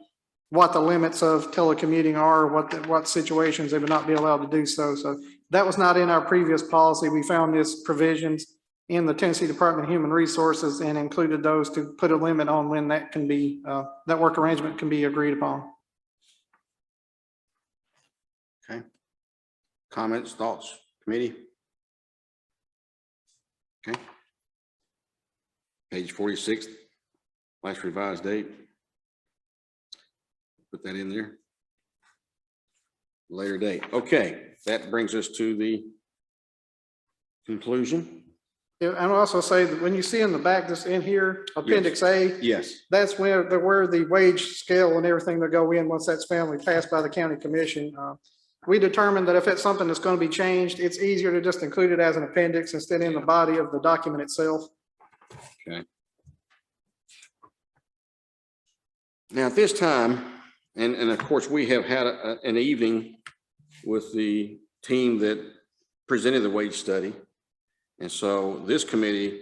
what the limits of telecommuting are, what situations they would not be allowed to do so. So that was not in our previous policy. We found this provisions in the Tennessee Department of Human Resources and included those to put a limit on when that can be, that work arrangement can be agreed upon. Okay. Comments, thoughts, committee? Okay. Page 46, last revised date. Put that in there. Later date. Okay, that brings us to the conclusion. Yeah, and I'll also say that when you see in the back, this in here, Appendix A, Yes. that's where the wage scale and everything that go in once that's finally passed by the county commission. We determined that if it's something that's going to be changed, it's easier to just include it as an appendix instead in the body of the document itself. Okay. Now, at this time, and of course, we have had an evening with the team that presented the wage study. And so this committee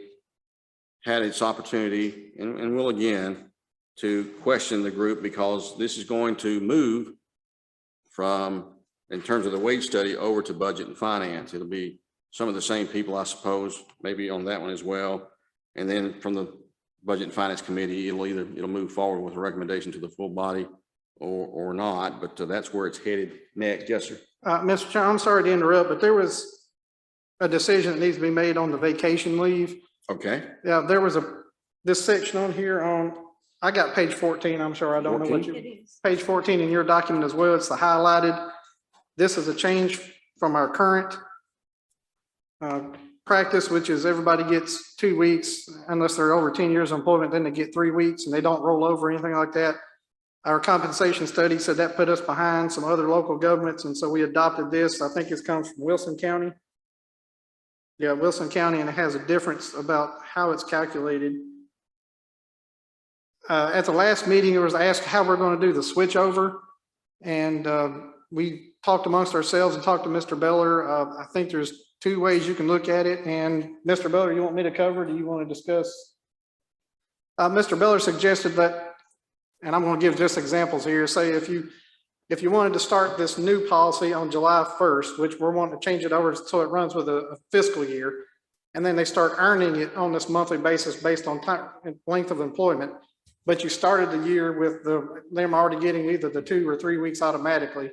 had its opportunity and will again to question the group, because this is going to move from, in terms of the wage study, over to budget and finance. It'll be some of the same people, I suppose, maybe on that one as well. And then from the Budget and Finance Committee, it'll move forward with a recommendation to the full body or not, but that's where it's headed next. Yes, sir. Mr. Chair, I'm sorry to interrupt, but there was a decision that needs to be made on the vacation leave. Okay. Yeah, there was this section on here I got page 14. I'm sure I don't know what 14? you, page 14 in your document as well. It's the highlighted. This is a change from our current practice, which is everybody gets 2 weeks unless they're over 10 years of employment, then they get 3 weeks and they don't roll over or anything like that. Our compensation study said that put us behind some other local governments. And so we adopted this. I think it comes from Wilson County. Yeah, Wilson County, and it has a difference about how it's calculated. At the last meeting, it was asked how we're going to do the switch over. And we talked amongst ourselves and talked to Mr. Beller. I think there's 2 ways you can look at it. And Mr. Beller, you want me to cover? Do you want to discuss? Mr. Beller suggested that, and I'm going to give just examples here. Say if you wanted to start this new policy on July 1st, which we're wanting to change it over so it runs with a fiscal year, and then they start earning it on this monthly basis based on time, length of employment. But you started the year with them already getting either the 2 or 3 weeks automatically.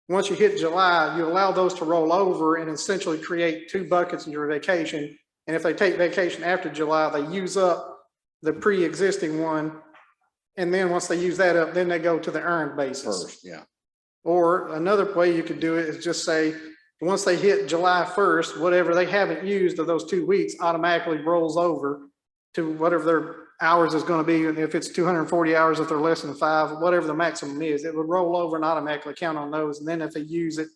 Once you hit July, you allow those to roll over and essentially create 2 buckets in your vacation. And if they take vacation after July, they use up the pre-existing one. And then once they use that up, then they go to the earned basis. First, yeah. Or another way you could do it is just say, once they hit July 1st, whatever they haven't used of those 2 weeks automatically rolls over to whatever their hours is going to be. And if it's 240 hours, if they're less than 5, whatever the maximum is, it would roll over and automatically count on those. And then if they use it,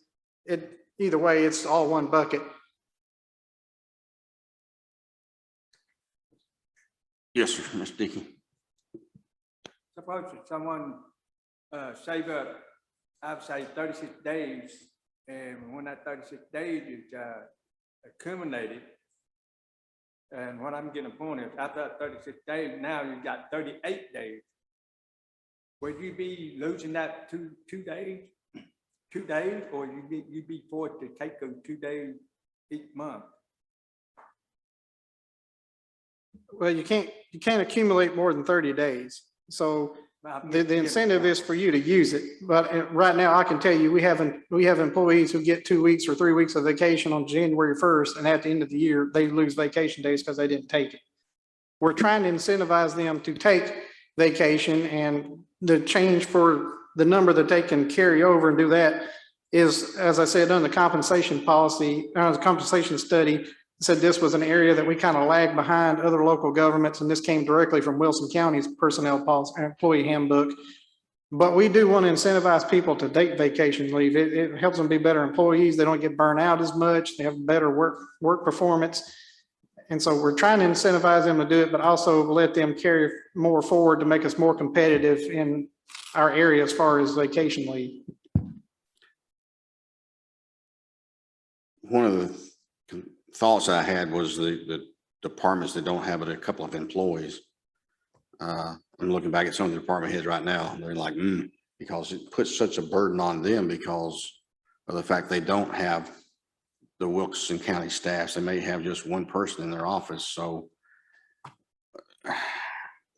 either way, it's all one bucket. Yes, sir, Mr. Dickey. Suppose if someone save up, I've saved 36 days, and when that 36 days is accumulated, and what I'm getting a point is after that 36 days, now you've got 38 days. Would you be losing that two days? 2 days, or you'd be forced to take those 2 days each month? Well, you can't accumulate more than 30 days. So the incentive is for you to use it. But right now I can tell you, we have employees who get 2 weeks or 3 weeks of vacation on January 1st. And at the end of the year, they lose vacation days because they didn't take it. We're trying to incentivize them to take vacation, and the change for the number that they can carry over and do that is, as I said, on the compensation policy, the compensation study said this was an area that we kind of lagged behind other local governments. And this came directly from Wilson County's personnel policy, employee handbook. But we do want to incentivize people to take vacation leave. It helps them be better employees. They don't get burned out as much. They have better work performance. And so we're trying to incentivize them to do it, but also let them carry more forward to make us more competitive in our area as far as vacation leave. One of the thoughts I had was the departments that don't have a couple of employees. I'm looking back at some of the department heads right now. They're like, because it puts such a burden on them because of the fact they don't have the Wilson County staffs. They may have just one person in their office. So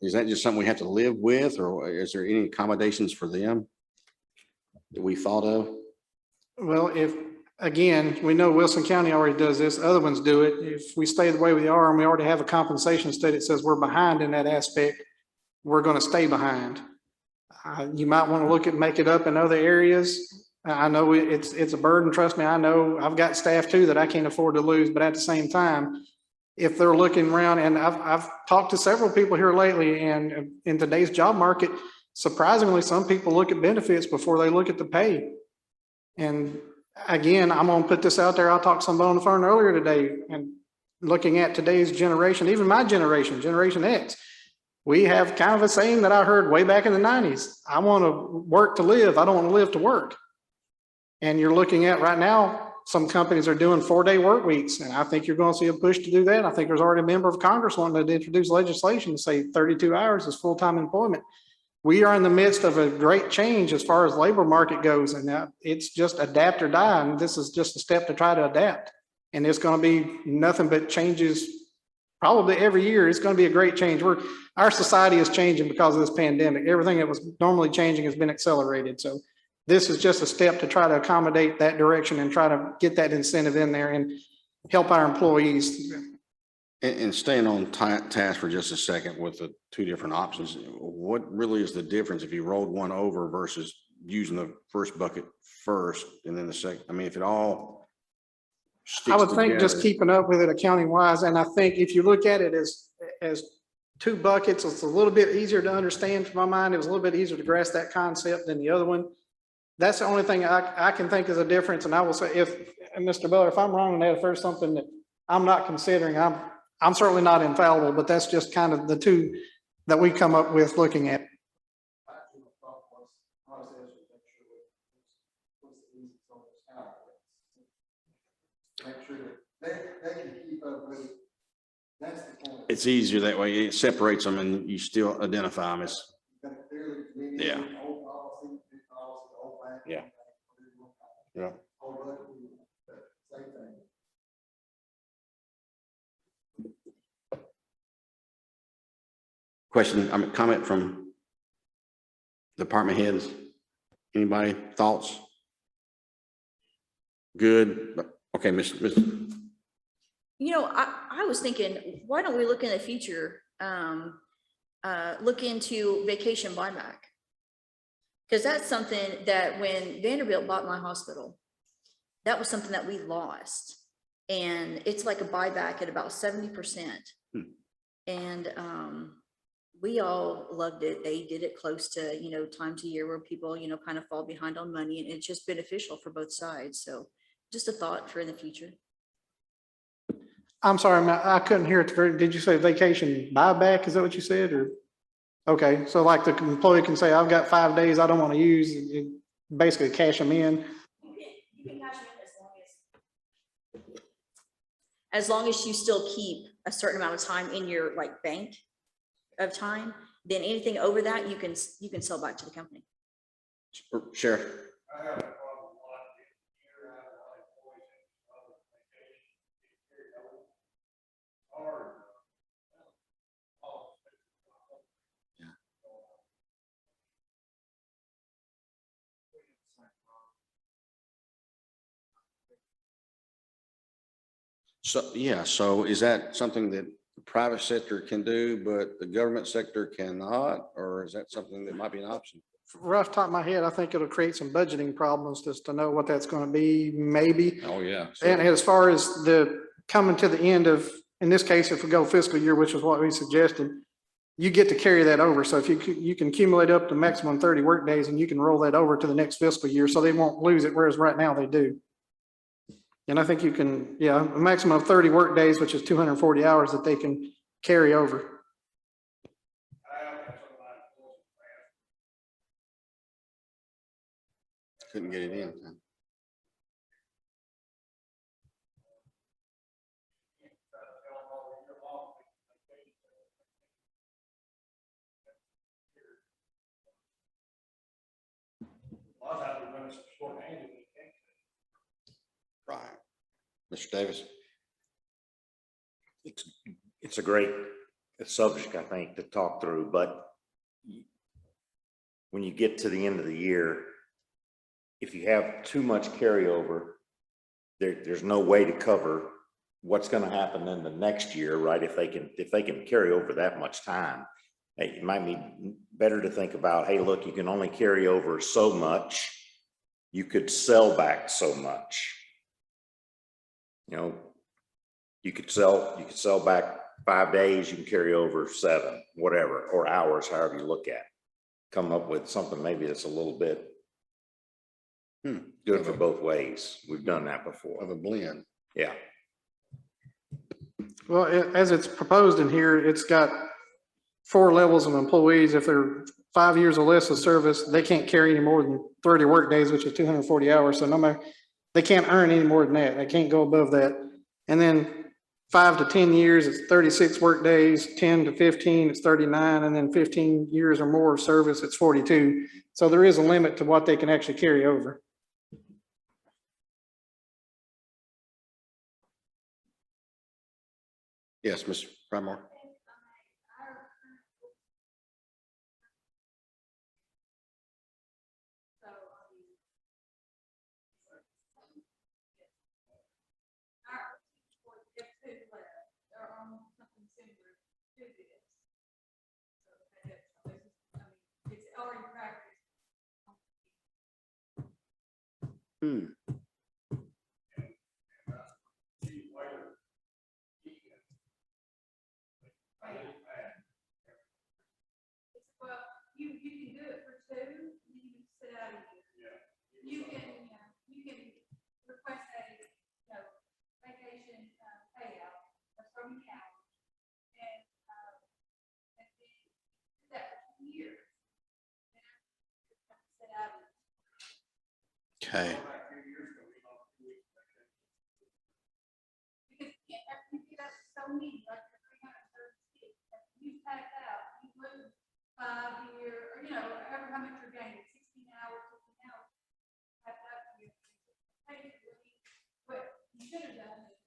is that just something we have to live with, or is there any accommodations for them that we thought of? Well, if, again, we know Wilson County already does this, other ones do it. If we stay the way we are and we already have a compensation study that says we're behind in that aspect, we're gonna stay behind. You might want to look at, make it up in other areas. I know it's a burden, trust me, I know, I've got staff too that I can't afford to lose, but at the same time, if they're looking around, and I've talked to several people here lately, and in today's job market, surprisingly, some people look at benefits before they look at the pay. And again, I'm gonna put this out there. I talked to somebody on the phone earlier today, and looking at today's generation, even my generation, Generation X, we have kind of a saying that I heard way back in the 90s. I want to work to live. I don't want to live to work. And you're looking at right now, some companies are doing 4-day work weeks, and I think you're going to see a push to do that. I think there's already a member of Congress wanting to introduce legislation to say 32 hours is full-time employment. We are in the midst of a great change as far as labor market goes, and it's just adapt or die. And this is just a step to try to adapt. And it's going to be nothing but changes probably every year. It's going to be a great change. Our society is changing because of this pandemic. Everything that was normally changing has been accelerated. So this is just a step to try to accommodate that direction and try to get that incentive in there and help our employees. And staying on task for just a second with the two different options, what really is the difference if you rolled one over versus using the first bucket first and then the second? I mean, if it all sticks I would think just together. keeping up with it accounting wise. And I think if you look at it as two buckets, it's a little bit easier to understand to my mind. It was a little bit easier to grasp that concept than the other one. That's the only thing I can think is a difference. And I will say, and Mr. Beller, if I'm wrong on that, if there's something that I'm not considering, I'm certainly not infallible, but that's just kind of the two that we come up with looking at. Make sure that they can keep up with it. That's the point. It's easier that way. It separates them and you still identify them as, Got it clearly delineated, Yeah. Old policy, new policy, old plan. Yeah. Yeah. Old budget, same thing. question, comment from department heads. Anybody, thoughts? Good. Okay, Miss. You know, I was thinking, why don't we look in the future, look into vacation buyback? Because that's something that when Vanderbilt bought my hospital, that was something that we lost. And it's like a buyback at about 70%. And we all loved it. They did it close to, you know, times a year where people, you know, kind of fall behind on money, and it's just beneficial for both sides. So just a thought for in the future. I'm sorry, I couldn't hear it. Did you say vacation buyback? Is that what you said? Or, okay, so like the employee can say, I've got 5 days I don't want to use, and basically cash them in. You can cash them in as long as you still keep a certain amount of time in your like bank of time. Then anything over that, you can sell back to the company. Sheriff. I have a problem a lot of year out of my employees and other vacation. Hard. So, yeah, so is that something that the private sector can do, but the government sector cannot, or is that something that might be an option? Rough top of my head, I think it'll create some budgeting problems just to know what that's going to be, maybe. Oh, yeah. And as far as the coming to the end of, in this case, if we go fiscal year, which is what we suggested, you get to carry that over. So if you can accumulate up to maximum 30 work days, and you can roll that over to the next fiscal year, so they won't lose it, whereas right now they do. And I think you can, yeah, a maximum of 30 work days, which is 240 hours that they can carry over. Couldn't get it in. Right. Mr. Davis. It's a great subject, I think, to talk through, but when you get to the end of the year, if you have too much carryover, there's no way to cover what's gonna happen in the next year, right? If they can carry over that much time, it might be better to think about, hey, look, you can only carry over so much. You could sell back so much. You know, you could sell back 5 days, you can carry over 7, whatever, or hours, however you look at it. Come up with something maybe that's a little bit good for both ways. We've done that before. Of a blend. Yeah. Well, as it's proposed in here, it's got 4 levels of employees. If they're 5 years or less of service, they can't carry any more than 30 work days, which is 240 hours. So no matter, they can't earn any more than that. They can't go above that. And then 5 to 10 years, it's 36 work days, 10 to 15, it's 39, and then 15 years or more of service, it's 42. So there is a limit to what they can actually carry over. Yes, Mr. Primar. Well, you can do it for 2, and you can sit out a year. You can request a, vacation, payout from the county. And then do that for 2 years. And sit out a year. Okay. Because you get up to so many, like 336, you pack out, you lose 5 year, or however how much you're gaining, 16 hours, 15 hours. Pack up, you pay your leave. What you should have done is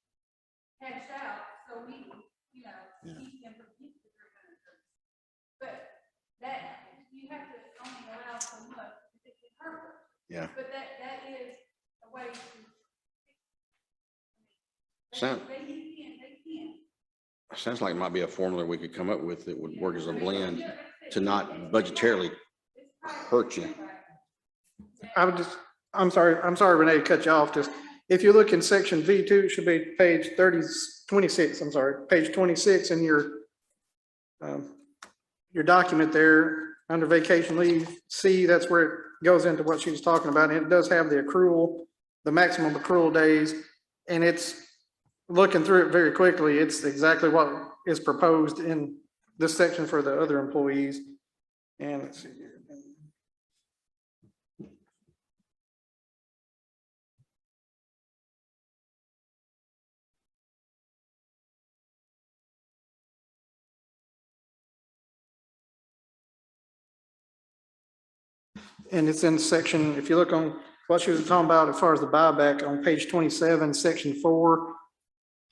cash out, so we, keep them from getting the 330. But that, you have to only allow so much if it can hurt. Yeah. But that is a way to. Sound- They can. Sounds like it might be a formula we could come up with that would work as a blend to not budgetarily hurt you. I'm sorry, Renee, to cut you off. Just, if you look in section V2, it should be page 26, I'm sorry, page 26 in your document there, under vacation leave, C, that's where it goes into what she was talking about. And it does have the accrual, the maximum accrual days, and it's looking through it very quickly. It's exactly what is proposed in this section for the other employees. And let's see here. And it's in section, if you look on what she was talking about as far as the buyback on page 27, section 4,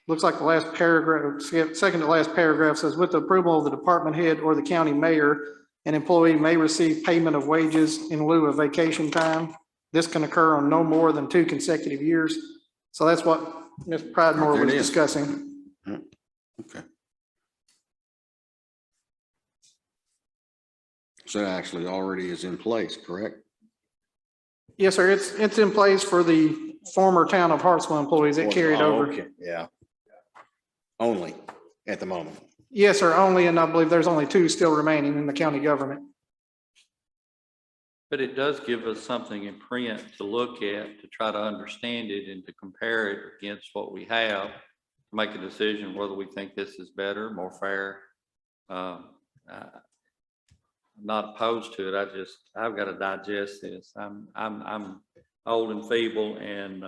looks like the last paragraph, second to last paragraph says, with the approval of the department head or the county mayor, an employee may receive payment of wages in lieu of vacation time. This can occur on no more than 2 consecutive years. So that's what Ms. Pridemore There it was is. discussing. Okay. So that actually already is in place, correct? Yes, sir. It's in place for the former town of Hartsville employees that carried Oh, over. okay. Yeah. Only at the moment. Yes, sir, only, and I believe there's only 2 still remaining in the county government. But it does give us something in print to look at, to try to understand it and to compare it against what we have, to make a decision whether we think this is better, more fair. I'm not opposed to it. I've got to digest this. I'm old and feeble, and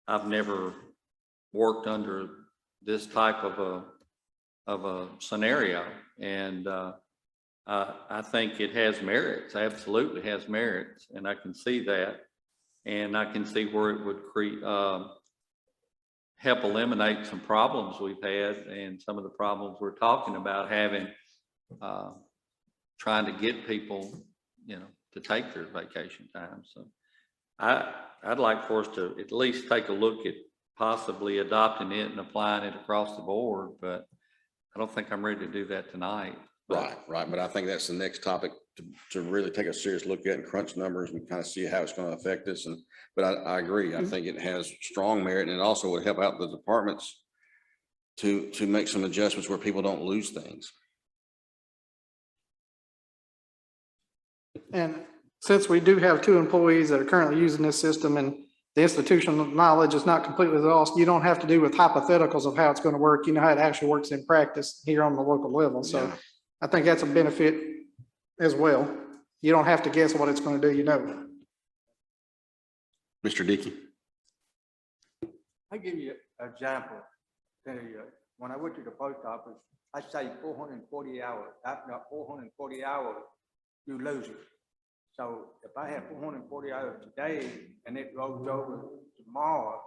I've never worked under this type of a scenario. And I think it has merits, absolutely has merits, and I can see that. And I can see where it would create, help eliminate some problems we've had and some of the problems we're talking about having, trying to get people, to take their vacation time. So I'd like for us to at least take a look at possibly adopting it and applying it across the board, but I don't think I'm ready to do that tonight. Right, right. But I think that's the next topic to really take a serious look at and crunch numbers and kind of see how it's going to affect us. And, but I agree. I think it has strong merit, and it also would help out the departments to make some adjustments where people don't lose things. And since we do have 2 employees that are currently using this system and the institutional knowledge is not completely lost, you don't have to do with hypotheticals of how it's going to work. You know how it actually works in practice here on the local level. So Yeah. I think that's a benefit as well. You don't have to guess what it's going to do, you know. Mr. Dickey? I give you an example. When I went to the post office, I say 440 hours. After 440 hours, you lose it. So if I have 440 hours today and it rolls over tomorrow,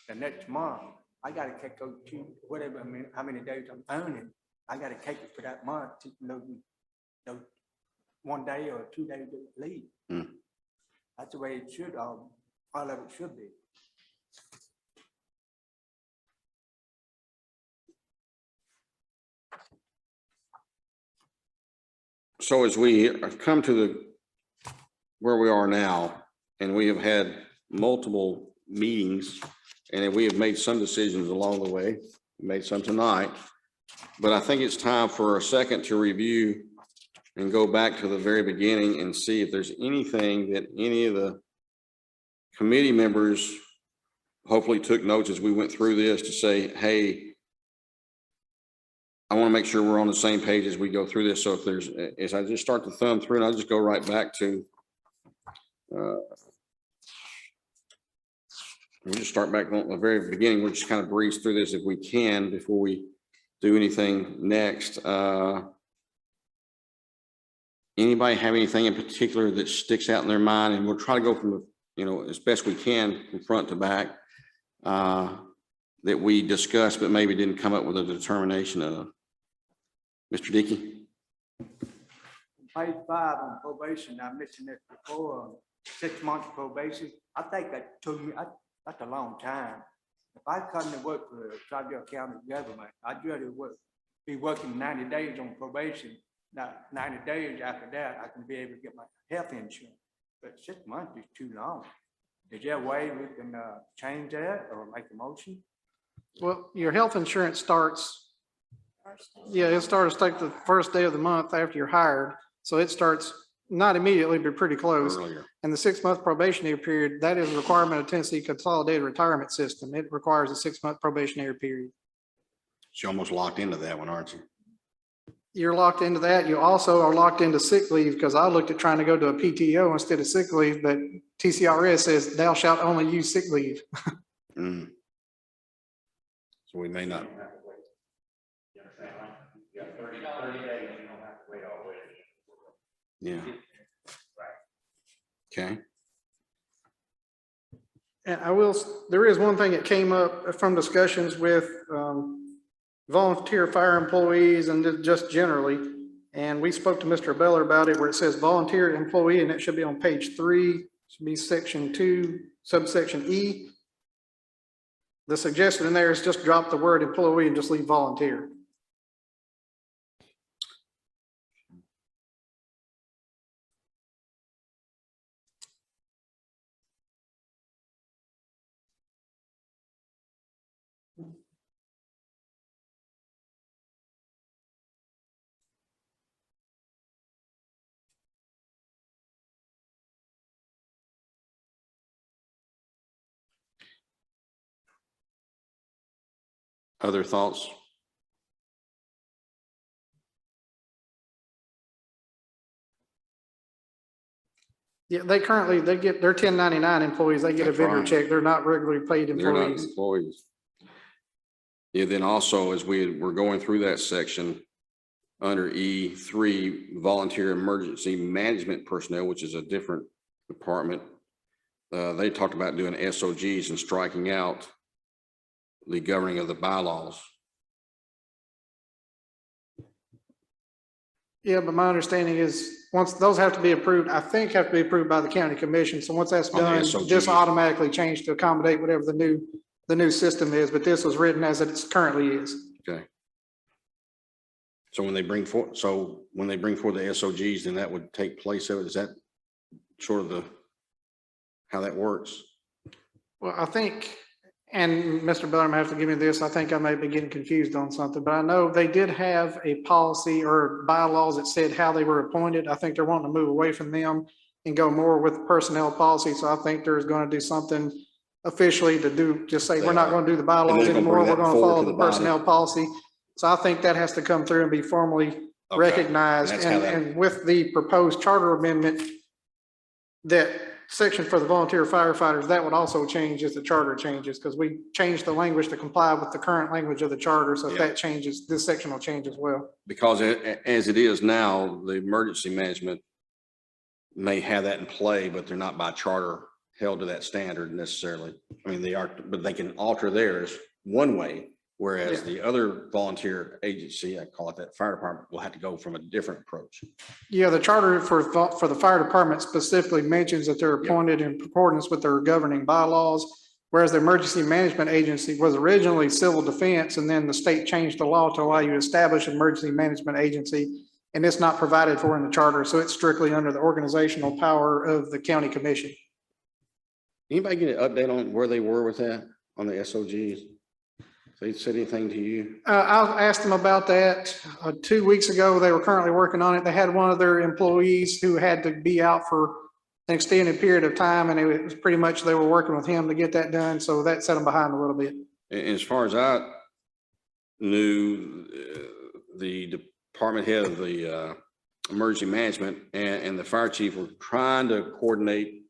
the next month, I gotta take those 2, whatever, I mean, how many days I'm earning, I gotta take it for that month to those 1 day or 2 days of leave. Hmm. That's the way it should, all of it should be. So as we have come to where we are now, and we have had multiple meetings, and we have made some decisions along the way, made some tonight, but I think it's time for a second to review and go back to the very beginning and see if there's anything that any of the committee members hopefully took notes as we went through this to say, hey, I want to make sure we're on the same page as we go through this. So if there's, as I just start to thumb through, and I'll just go right back to, we'll just start back on the very beginning. We'll just kind of breeze through this if we can before we do anything next. Anybody have anything in particular that sticks out in their mind? And we'll try to go from the, you know, as best we can from front to back that we discussed, but maybe didn't come up with a determination of. Mr. Dickey? Page 5 on probation, I mentioned it before, 6 months probation. I think that took me, that's a long time. If I come to work for the Troutdale County government, I'd rather be working 90 days on probation. Now, 90 days after that, I can be able to get my health insurance. But 6 months is too long. Is there a way we can change that or make a motion? Well, your health insurance starts, yeah, it starts like the first day of the month after you're hired. So it starts not immediately, but pretty close. Earlier. And the 6-month probationary period, that is a requirement of Tennessee Consolidated Retirement System. It requires a 6-month probationary period. You're almost locked into that one, aren't you? You're locked into that. You also are locked into sick leave because I looked at trying to go to a PTO instead of sick leave, but TCRS says thou shalt only use sick leave. Mm. So we may not. Yeah. Okay. And there is one thing that came up from discussions with volunteer fire employees and just generally. And we spoke to Mr. Beller about it where it says volunteer employee, and it should be on page 3, should be section 2, subsection E. The suggestion in there is just drop the word employee and just leave volunteer. Other thoughts? Yeah, they get, they're 1099 employees. They get a That's vendor right. check. They're not regularly paid They're not employees. employees. Yeah, then also as we're going through that section under E3, volunteer emergency management personnel, which is a different department. They talked about doing SOGs and striking out the governing of the bylaws. Yeah, but my understanding is, once those have to be approved, I think have to be approved by the county commission. So once that's On the done, this SOGs. automatically changed to accommodate whatever the new system is, but this was written as it currently is. Okay. So when they bring forth the SOGs, then that would take place of it. Is that sort of how that works? Well, I think, and Mr. Bellarmine has to give me this, I think I may be getting confused on something, but I know they did have a policy or bylaws that said how they were appointed. I think they're wanting to move away from them and go more with personnel policy. So I think there's going to do something officially to do, just say, we're not going to do the bylaws they're gonna anymore. bring We're that going to forward follow to the the body. personnel policy. So I think that has to come through and be formally Okay. recognized. And that's how that- And with the proposed charter amendment, that section for the volunteer firefighters, that would also change as the charter changes, because we changed the language to comply with the current language of the charter. So if Yeah. that changes, this section will change as well. Because as it is now, the emergency management may have that in play, but they're not by charter held to that standard necessarily. I mean, they are, but they can alter theirs one way, whereas Yeah. the other volunteer agency, I call it that fire department, will have to go from a different approach. Yeah, the charter for the fire department specifically mentions that they're Yep. appointed in accordance with their governing bylaws. Whereas the emergency management agency was originally civil defense, and then the state changed the law to allow you to establish an emergency management agency. And it's not provided for in the charter, so it's strictly under the organizational power of the county commission. Anybody get an update on where they were with that on the SOGs? They said anything to you? I asked them about that 2 weeks ago. They were currently working on it. They had one of their employees who had to be out for an extended period of time, and it was pretty much they were working with him to get that done. So that set them behind a little bit. As far as I knew, the department head of the emergency management and the fire chief were trying to coordinate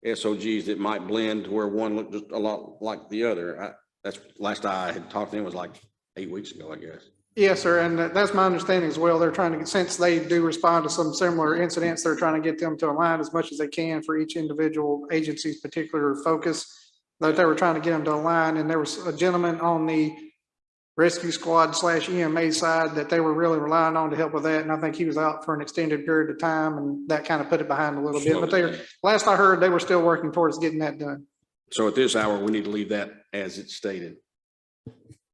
SOGs that might blend to where one looked just a lot like the other. That's last I had talked to them was like 8 weeks ago, I guess. Yes, sir. And that's my understanding as well. They're trying to get, since they do respond to some similar incidents, they're trying to get them to align as much as they can for each individual agency's particular focus. That they were trying to get them to align. And there was a gentleman on the rescue squad / EMA side that they were really relying on to help with that. And I think he was out for an extended period of time, and that kind of put it behind a little bit. But they, last I heard, they were still working towards getting that done. So at this hour, we need to leave that as it's stated.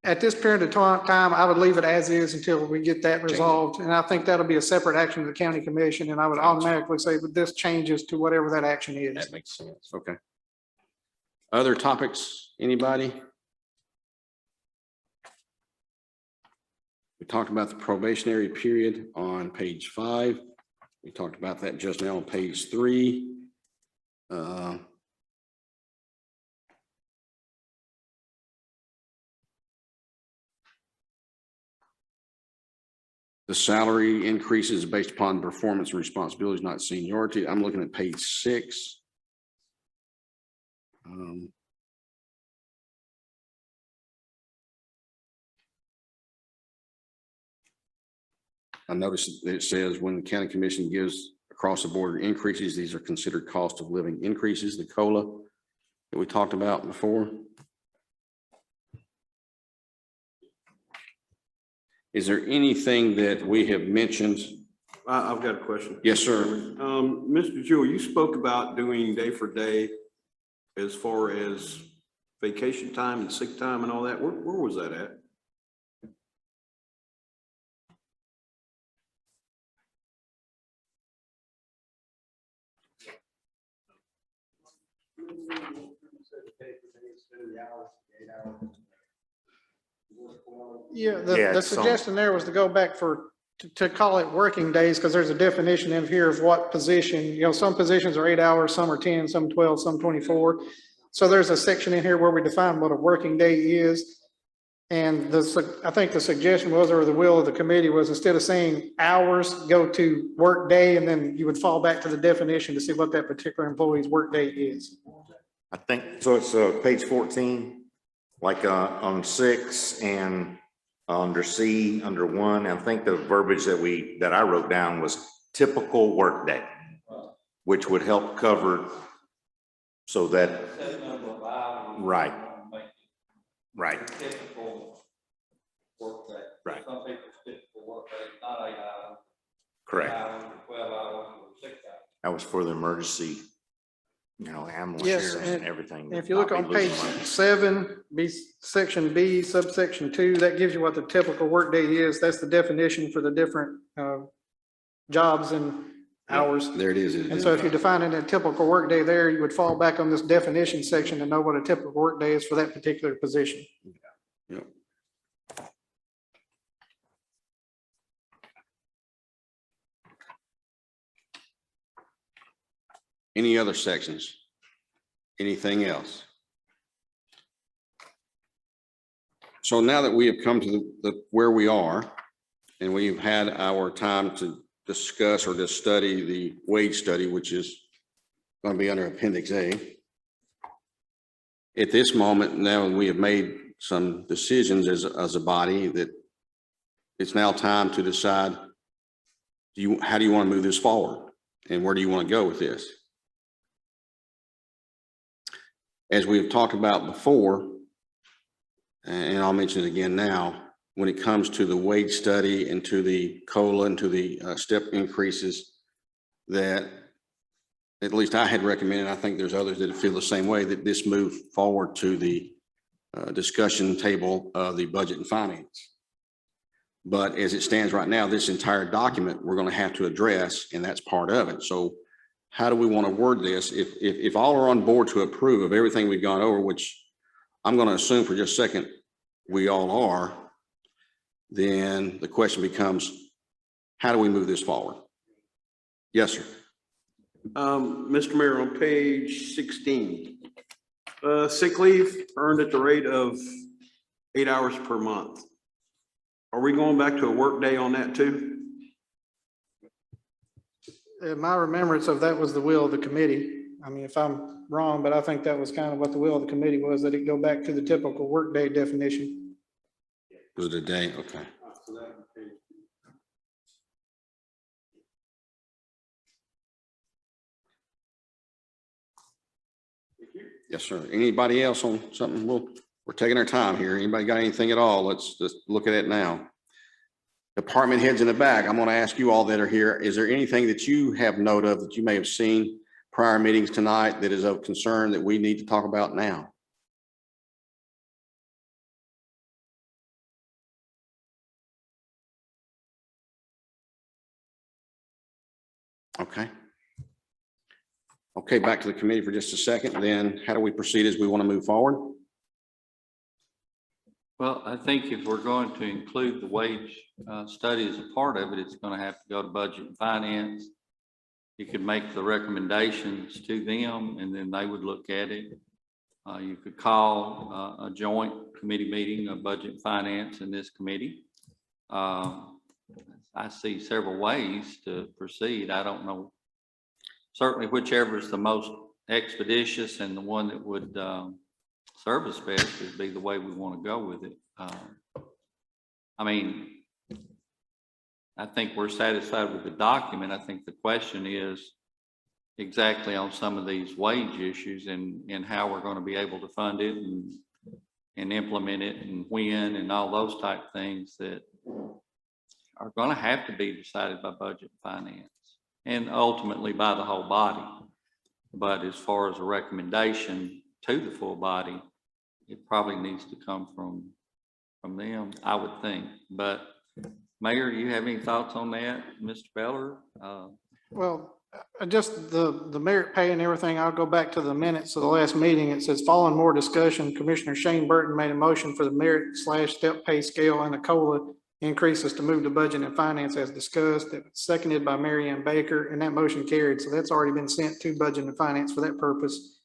At this period of time, I would leave it as is until we get that resolved. And I think that'll be a separate action of the county commission. And I would automatically say that this changes to whatever that action is. That makes sense. Okay. Other topics, anybody? We talked about the probationary period on page 5. We talked about that just now on page 3. The salary increases based upon performance and responsibilities, not seniority. I'm looking at page 6. I noticed that it says when the county commission gives across the board increases, these are considered cost of living increases, the COLA that we talked about before. Is there anything that we have mentioned? I've got a question. Yes, sir. Mr. Jewell, you spoke about doing day for day as far as vacation time and sick time and all that. Where was that at? Yeah, Yeah, the it's on- suggestion there was to go back to call it working days, because there's a definition in here of what position, you know, some positions are 8 hours, some are 10, some 12, some 24. So there's a section in here where we define what a working day is. And I think the suggestion was, or the will of the committee was, instead of saying hours, go to work day, and then you would fall back to the definition to see what that particular employee's work day is. I think, so it's page 14, like on 6 and under C, under 1, I think the verbiage that I wrote down was typical workday, which would help cover so that, right, right, Typical work day. Right. Some people's typical work day is not 8 hours. Correct. 12 hours, or 6 hours. That was for the emergency, ambulance Yes, shares and everything. If you look on page 7, section B, subsection 2, that gives you what the typical workday is. That's the definition for the different jobs and hours. There it is. And so if you define it a typical workday there, you would fall back on this definition section to know what a typical workday is for that particular position. Yep. Any other sections? Anything else? So now that we have come to where we are, and we've had our time to discuss or to study the wage study, which is going to be under Appendix A. At this moment, now we have made some decisions as a body that it's now time to decide, how do you want to move this forward? And where do you want to go with this? As we have talked about before, and I'll mention it again now, when it comes to the wage study and to the COLA and to the step increases, that at least I had recommended, I think there's others that feel the same way, that this move forward to the discussion table of the budget and finance. But as it stands right now, this entire document, we're going to have to address, and that's part of it. So how do we want to word this? If all are on board to approve of everything we've gone over, which I'm going to assume for just a second, we all are, then the question becomes, how do we move this forward? Yes, sir. Mr. Mayor, on page 16, sick leave earned at the rate of 8 hours per month. Are we going back to a work day on that too? My remembrance of that was the will of the committee. I mean, if I'm wrong, but I think that was kind of what the will of the committee was, that it go back to the typical workday definition. Was it a day? Okay. Yes, sir. Anybody else on something? We're taking our time here. Anybody got anything at all? Let's just look at it now. Department heads in the back, I'm going to ask you all that are here, is there anything that you have note of that you may have seen prior meetings tonight that is of concern that we need to talk about now? Okay. Okay, back to the committee for just a second. Then how do we proceed as we want to move forward? Well, I think if we're going to include the wage study as a part of it, it's going to have to go to budget and finance. You could make the recommendations to them and then they would look at it. You could call a joint committee meeting of budget and finance in this committee. I see several ways to proceed. I don't know. Certainly whichever is the most expeditious and the one that would serve us best would be the way we want to go with it. I mean, I think we're satisfied with the document. I think the question is exactly on some of these wage issues and how we're going to be able to fund it and implement it and when and all those type things that are going to have to be decided by budget and finance and ultimately by the whole body. But as far as a recommendation to the full body, it probably needs to come from them, I would think. But Mayor, do you have any thoughts on that, Mr. Beller? Well, just the merit pay and everything, I'll go back to the minutes of the last meeting. It says, following more discussion, Commissioner Shane Burton made a motion for the merit/step pay scale and the COLA increases to move to budget and finance as discussed. It was seconded by Mary Ann Baker, and that motion carried. So that's already been sent to budget and finance for that purpose.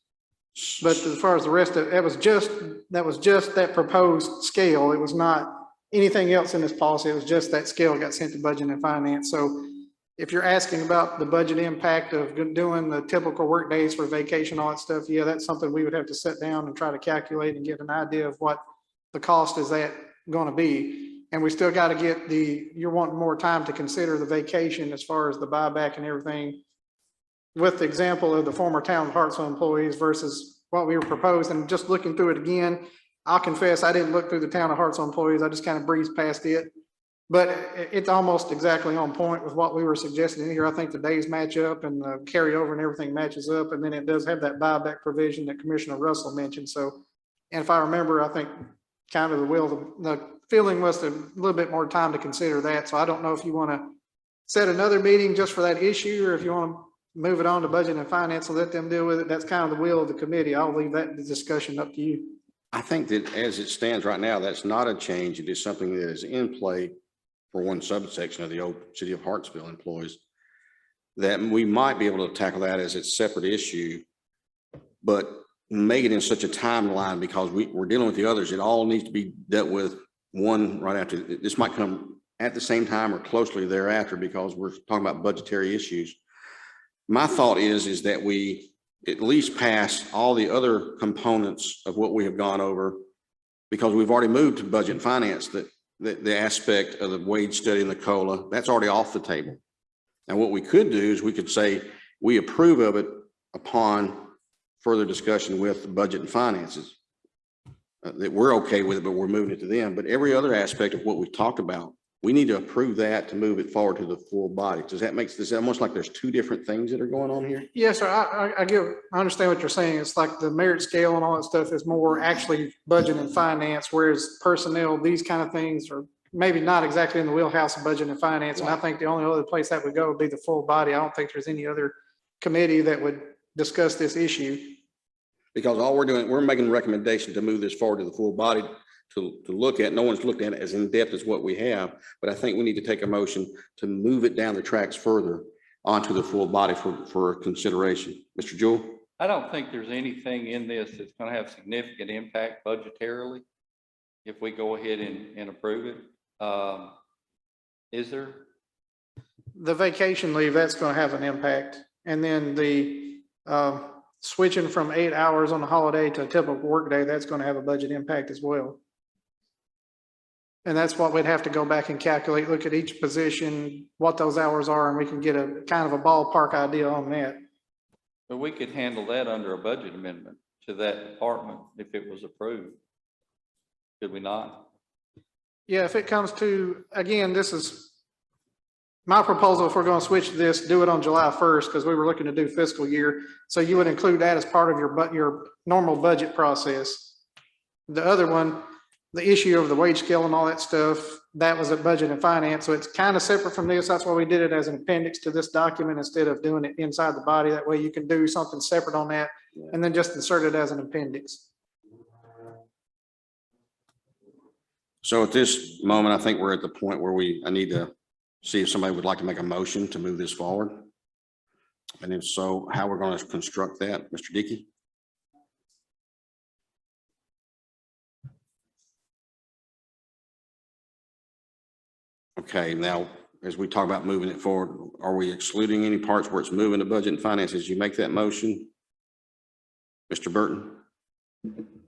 But as far as the rest of it, that was just that proposed scale. It was not anything else in this policy. It was just that scale got sent to budget and finance. So if you're asking about the budget impact of doing the typical work days for vacation, all that stuff, yeah, that's something we would have to sit down and try to calculate and get an idea of what the cost is that going to be. And we still got to get you're wanting more time to consider the vacation as far as the buyback and everything, with the example of the former Town of Hartsville employees versus what we were proposed. And just looking through it again, I'll confess, I didn't look through the Town of Hartsville employees. I just kind of breezed past it. But it's almost exactly on point with what we were suggesting in here. I think the days match up and the carryover and everything matches up. And then it does have that buyback provision that Commissioner Russell mentioned. So, and if I remember, I think kind of the feeling was a little bit more time to consider that. So I don't know if you want to set another meeting just for that issue, or if you want to move it on to budget and finance and let them deal with it. That's kind of the will of the committee. I'll leave that discussion up to you. I think that as it stands right now, that's not a change. It is something that is in play for one subsection of the old City of Hartsville employees, that we might be able to tackle that as its separate issue, but make it in such a timeline because we're dealing with the others. It all needs to be dealt with one right after. This might come at the same time or closely thereafter because we're talking about budgetary issues. My thought is that we at least pass all the other components of what we have gone over, because we've already moved to budget and finance, that the aspect of the wage study and the COLA, that's already off the table. And what we could do is we could say, we approve of it upon further discussion with the budget and finances. That we're okay with it, but we're moving it to them. But every other aspect of what we've talked about, we need to approve that to move it forward to the full body. Does that make this almost like there's two different things that are going on here? Yes, sir. I understand what you're saying. It's like the merit scale and all that stuff is more actually budget and finance, whereas personnel, these kind of things are maybe not exactly in the wheelhouse of budget and finance. And I think the only other place that would go would be the full body. I don't think there's any other committee that would discuss this issue. Because all we're doing, we're making a recommendation to move this forward to the full body to look at. No one's looked at it as in-depth as what we have, but I think we need to take a motion to move it down the tracks further onto the full body for consideration. Mr. Jewell? I don't think there's anything in this that's going to have significant impact budgetarily if we go ahead and approve it. Is there? The vacation leave, that's going to have an impact. And then the switching from 8 hours on the holiday to a typical workday, that's going to have a budget impact as well. And that's what we'd have to go back and calculate, look at each position, what those hours are, and we can get a kind of a ballpark idea on that. But we could handle that under a budget amendment to that department if it was approved. Could we not? Yeah, if it comes to, again, this is my proposal. If we're going to switch this, do it on July 1st, because we were looking to do fiscal year. So you would include that as part of your normal budget process. The other one, the issue of the wage scale and all that stuff, that was at budget and finance. So it's kind of separate from this. That's why we did it as an appendix to this document instead of doing it inside the body. That way you can do something separate on that and then just insert it as an appendix. So at this moment, I think we're at the point where I need to see if somebody would like to make a motion to move this forward. And if so, how we're going to construct that, Mr. Dickey? Okay, now, as we talk about moving it forward, are we excluding any parts where it's moving to budget and finances? You make that motion? Mr. Burton?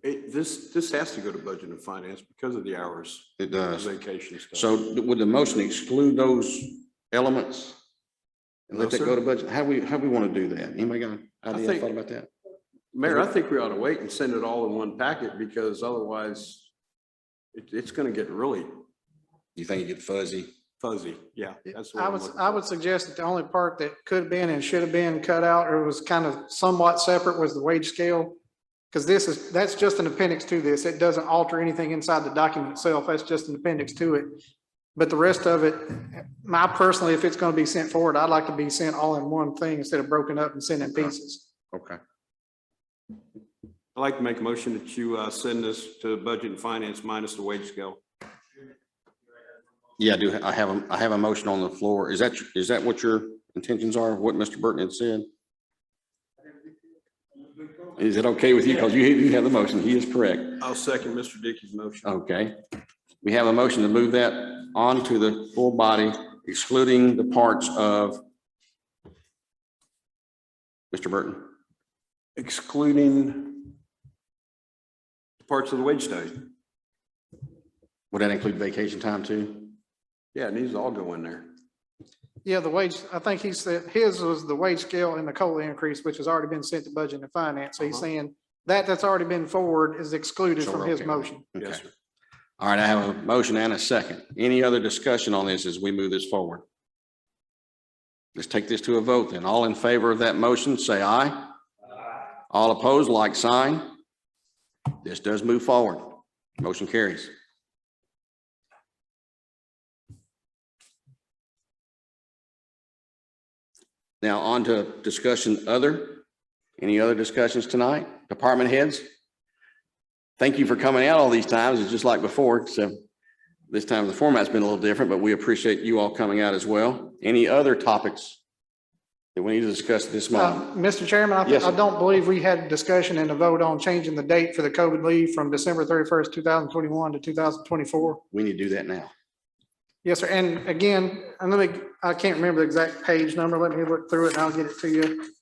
This has to go to budget and finance because of the hours. It does. Vacation stuff. So would the motion exclude those elements? And let No, that sir. go to budget? How we want to do that? Anybody got an idea, think- thought about that? Mayor, I think we ought to wait and send it all in one packet because otherwise it's going to get really You think you get fuzzy? fuzzy. Yeah. That's what I I'm would, looking I for. would suggest that the only part that could have been and should have been cut out or was kind of somewhat separate was the wage scale. Because that's just an appendix to this. It doesn't alter anything inside the document itself. That's just an appendix to it. But the rest of it, personally, if it's going to be sent forward, I'd like to be sent all in one thing instead of broken up and sent in pieces. Okay. I'd like to make a motion that you send this to budget and finance minus the wage scale. Yeah, I do. I have a motion on the floor. Is that what your intentions are? What Mr. Burton had said? Is it okay with you? Because you have the motion. He is correct. I'll second Mr. Dickey's motion. Okay. We have a motion to move that onto the full body, excluding the parts of Mr. Burton. Excluding parts of the wage study. Would that include vacation time too? Yeah, it needs to all go in there. Yeah, the wage, I think he said his was the wage scale and the COLA increase, which has already been sent to budget and finance. So he's saying that's already been forward is excluded So from we're his okay with motion. that. Yes, Okay. sir. All right, I have a motion and a second. Any other discussion on this as we move this forward? Let's take this to a vote then. All in favor of that motion, say aye. All opposed, like sign. This does move forward. Motion carries. Now on to discussion other. Any other discussions tonight? Department heads? Thank you for coming out all these times. It's just like before, so this time the format's been a little different, but we appreciate you all coming out as well. Any other topics that we need to discuss this month? Mr. Chairman, Yes, I sir. don't believe we had a discussion and a vote on changing the date for the COVID leave from December 31st, 2021 to 2024. We need to do that now. Yes, sir. And again, I can't remember the exact page number. Let me look through it and I'll get it to you.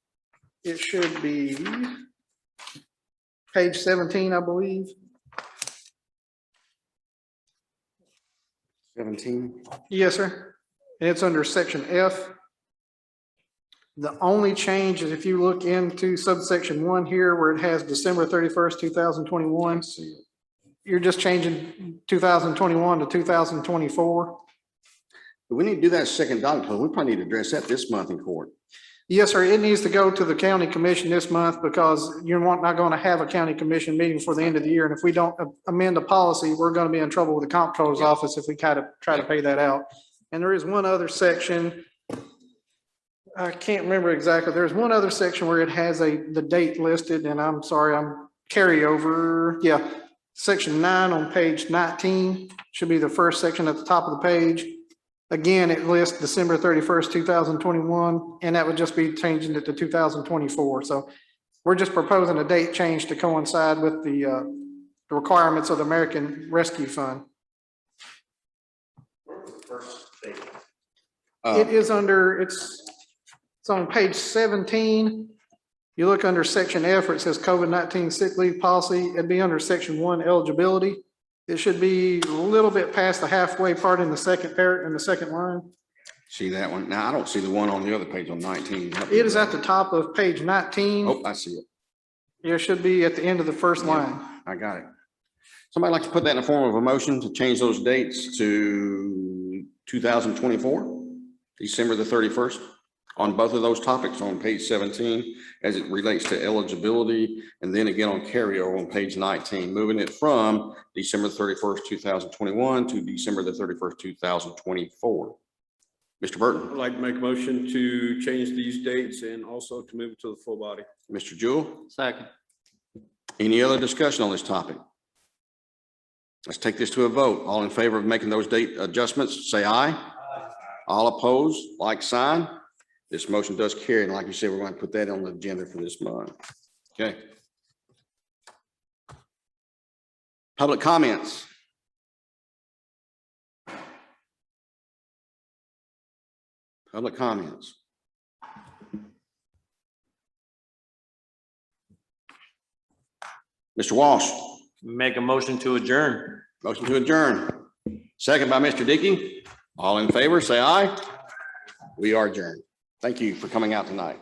It should be page 17, I believe. 17. Yes, sir. And it's under section F. The only change is if you look into subsection 1 here where it has December 31st, 2021, See it. you're just changing 2021 to 2024. But we need to do that second document. We probably need to address that this month in court. Yes, sir. It needs to go to the county commission this month because you're not going to have a county commission meeting for the end of the year. And if we don't amend the policy, we're going to be in trouble with the comptroller's office if we try to pay that out. And there is one other section. I can't remember exactly. There's one other section where it has the date listed, and I'm sorry, I'm carryover. Yeah, section 9 on page 19 should be the first section at the top of the page. Again, it lists December 31st, 2021, and that would just be changing it to 2024. So we're just proposing a date change to coincide with the requirements of the American Rescue Fund. It is under, it's on page 17. You look under section F where it says COVID-19 sick leave policy, it'd be under section 1 eligibility. It should be a little bit past the halfway part in the second line. See that one? Now, I don't see the one on the other page on 19. It is at the top of page 19. Oh, I see it. It should be at the end of the first line. I got it. Somebody like to put that in the form of a motion to change those dates to 2024, December the 31st, on both of those topics on page 17 as it relates to eligibility, and then again on carryover on page 19, moving it from December 31st, 2021 to December the 31st, 2024. Mr. Burton. I'd like to make a motion to change these dates and also to move it to the full body. Mr. Jewell. Second. Any other discussion on this topic? Let's take this to a vote. All in favor of making those date adjustments, say aye. All opposed, like sign. This motion does carry, and like you said, we're going to put that on the agenda for this month. Okay. Public comments. Public comments. Mr. Walsh. Make a motion to adjourn. Motion to adjourn. Second by Mr. Dickey. All in favor, say aye. We are adjourned. Thank you for coming out tonight.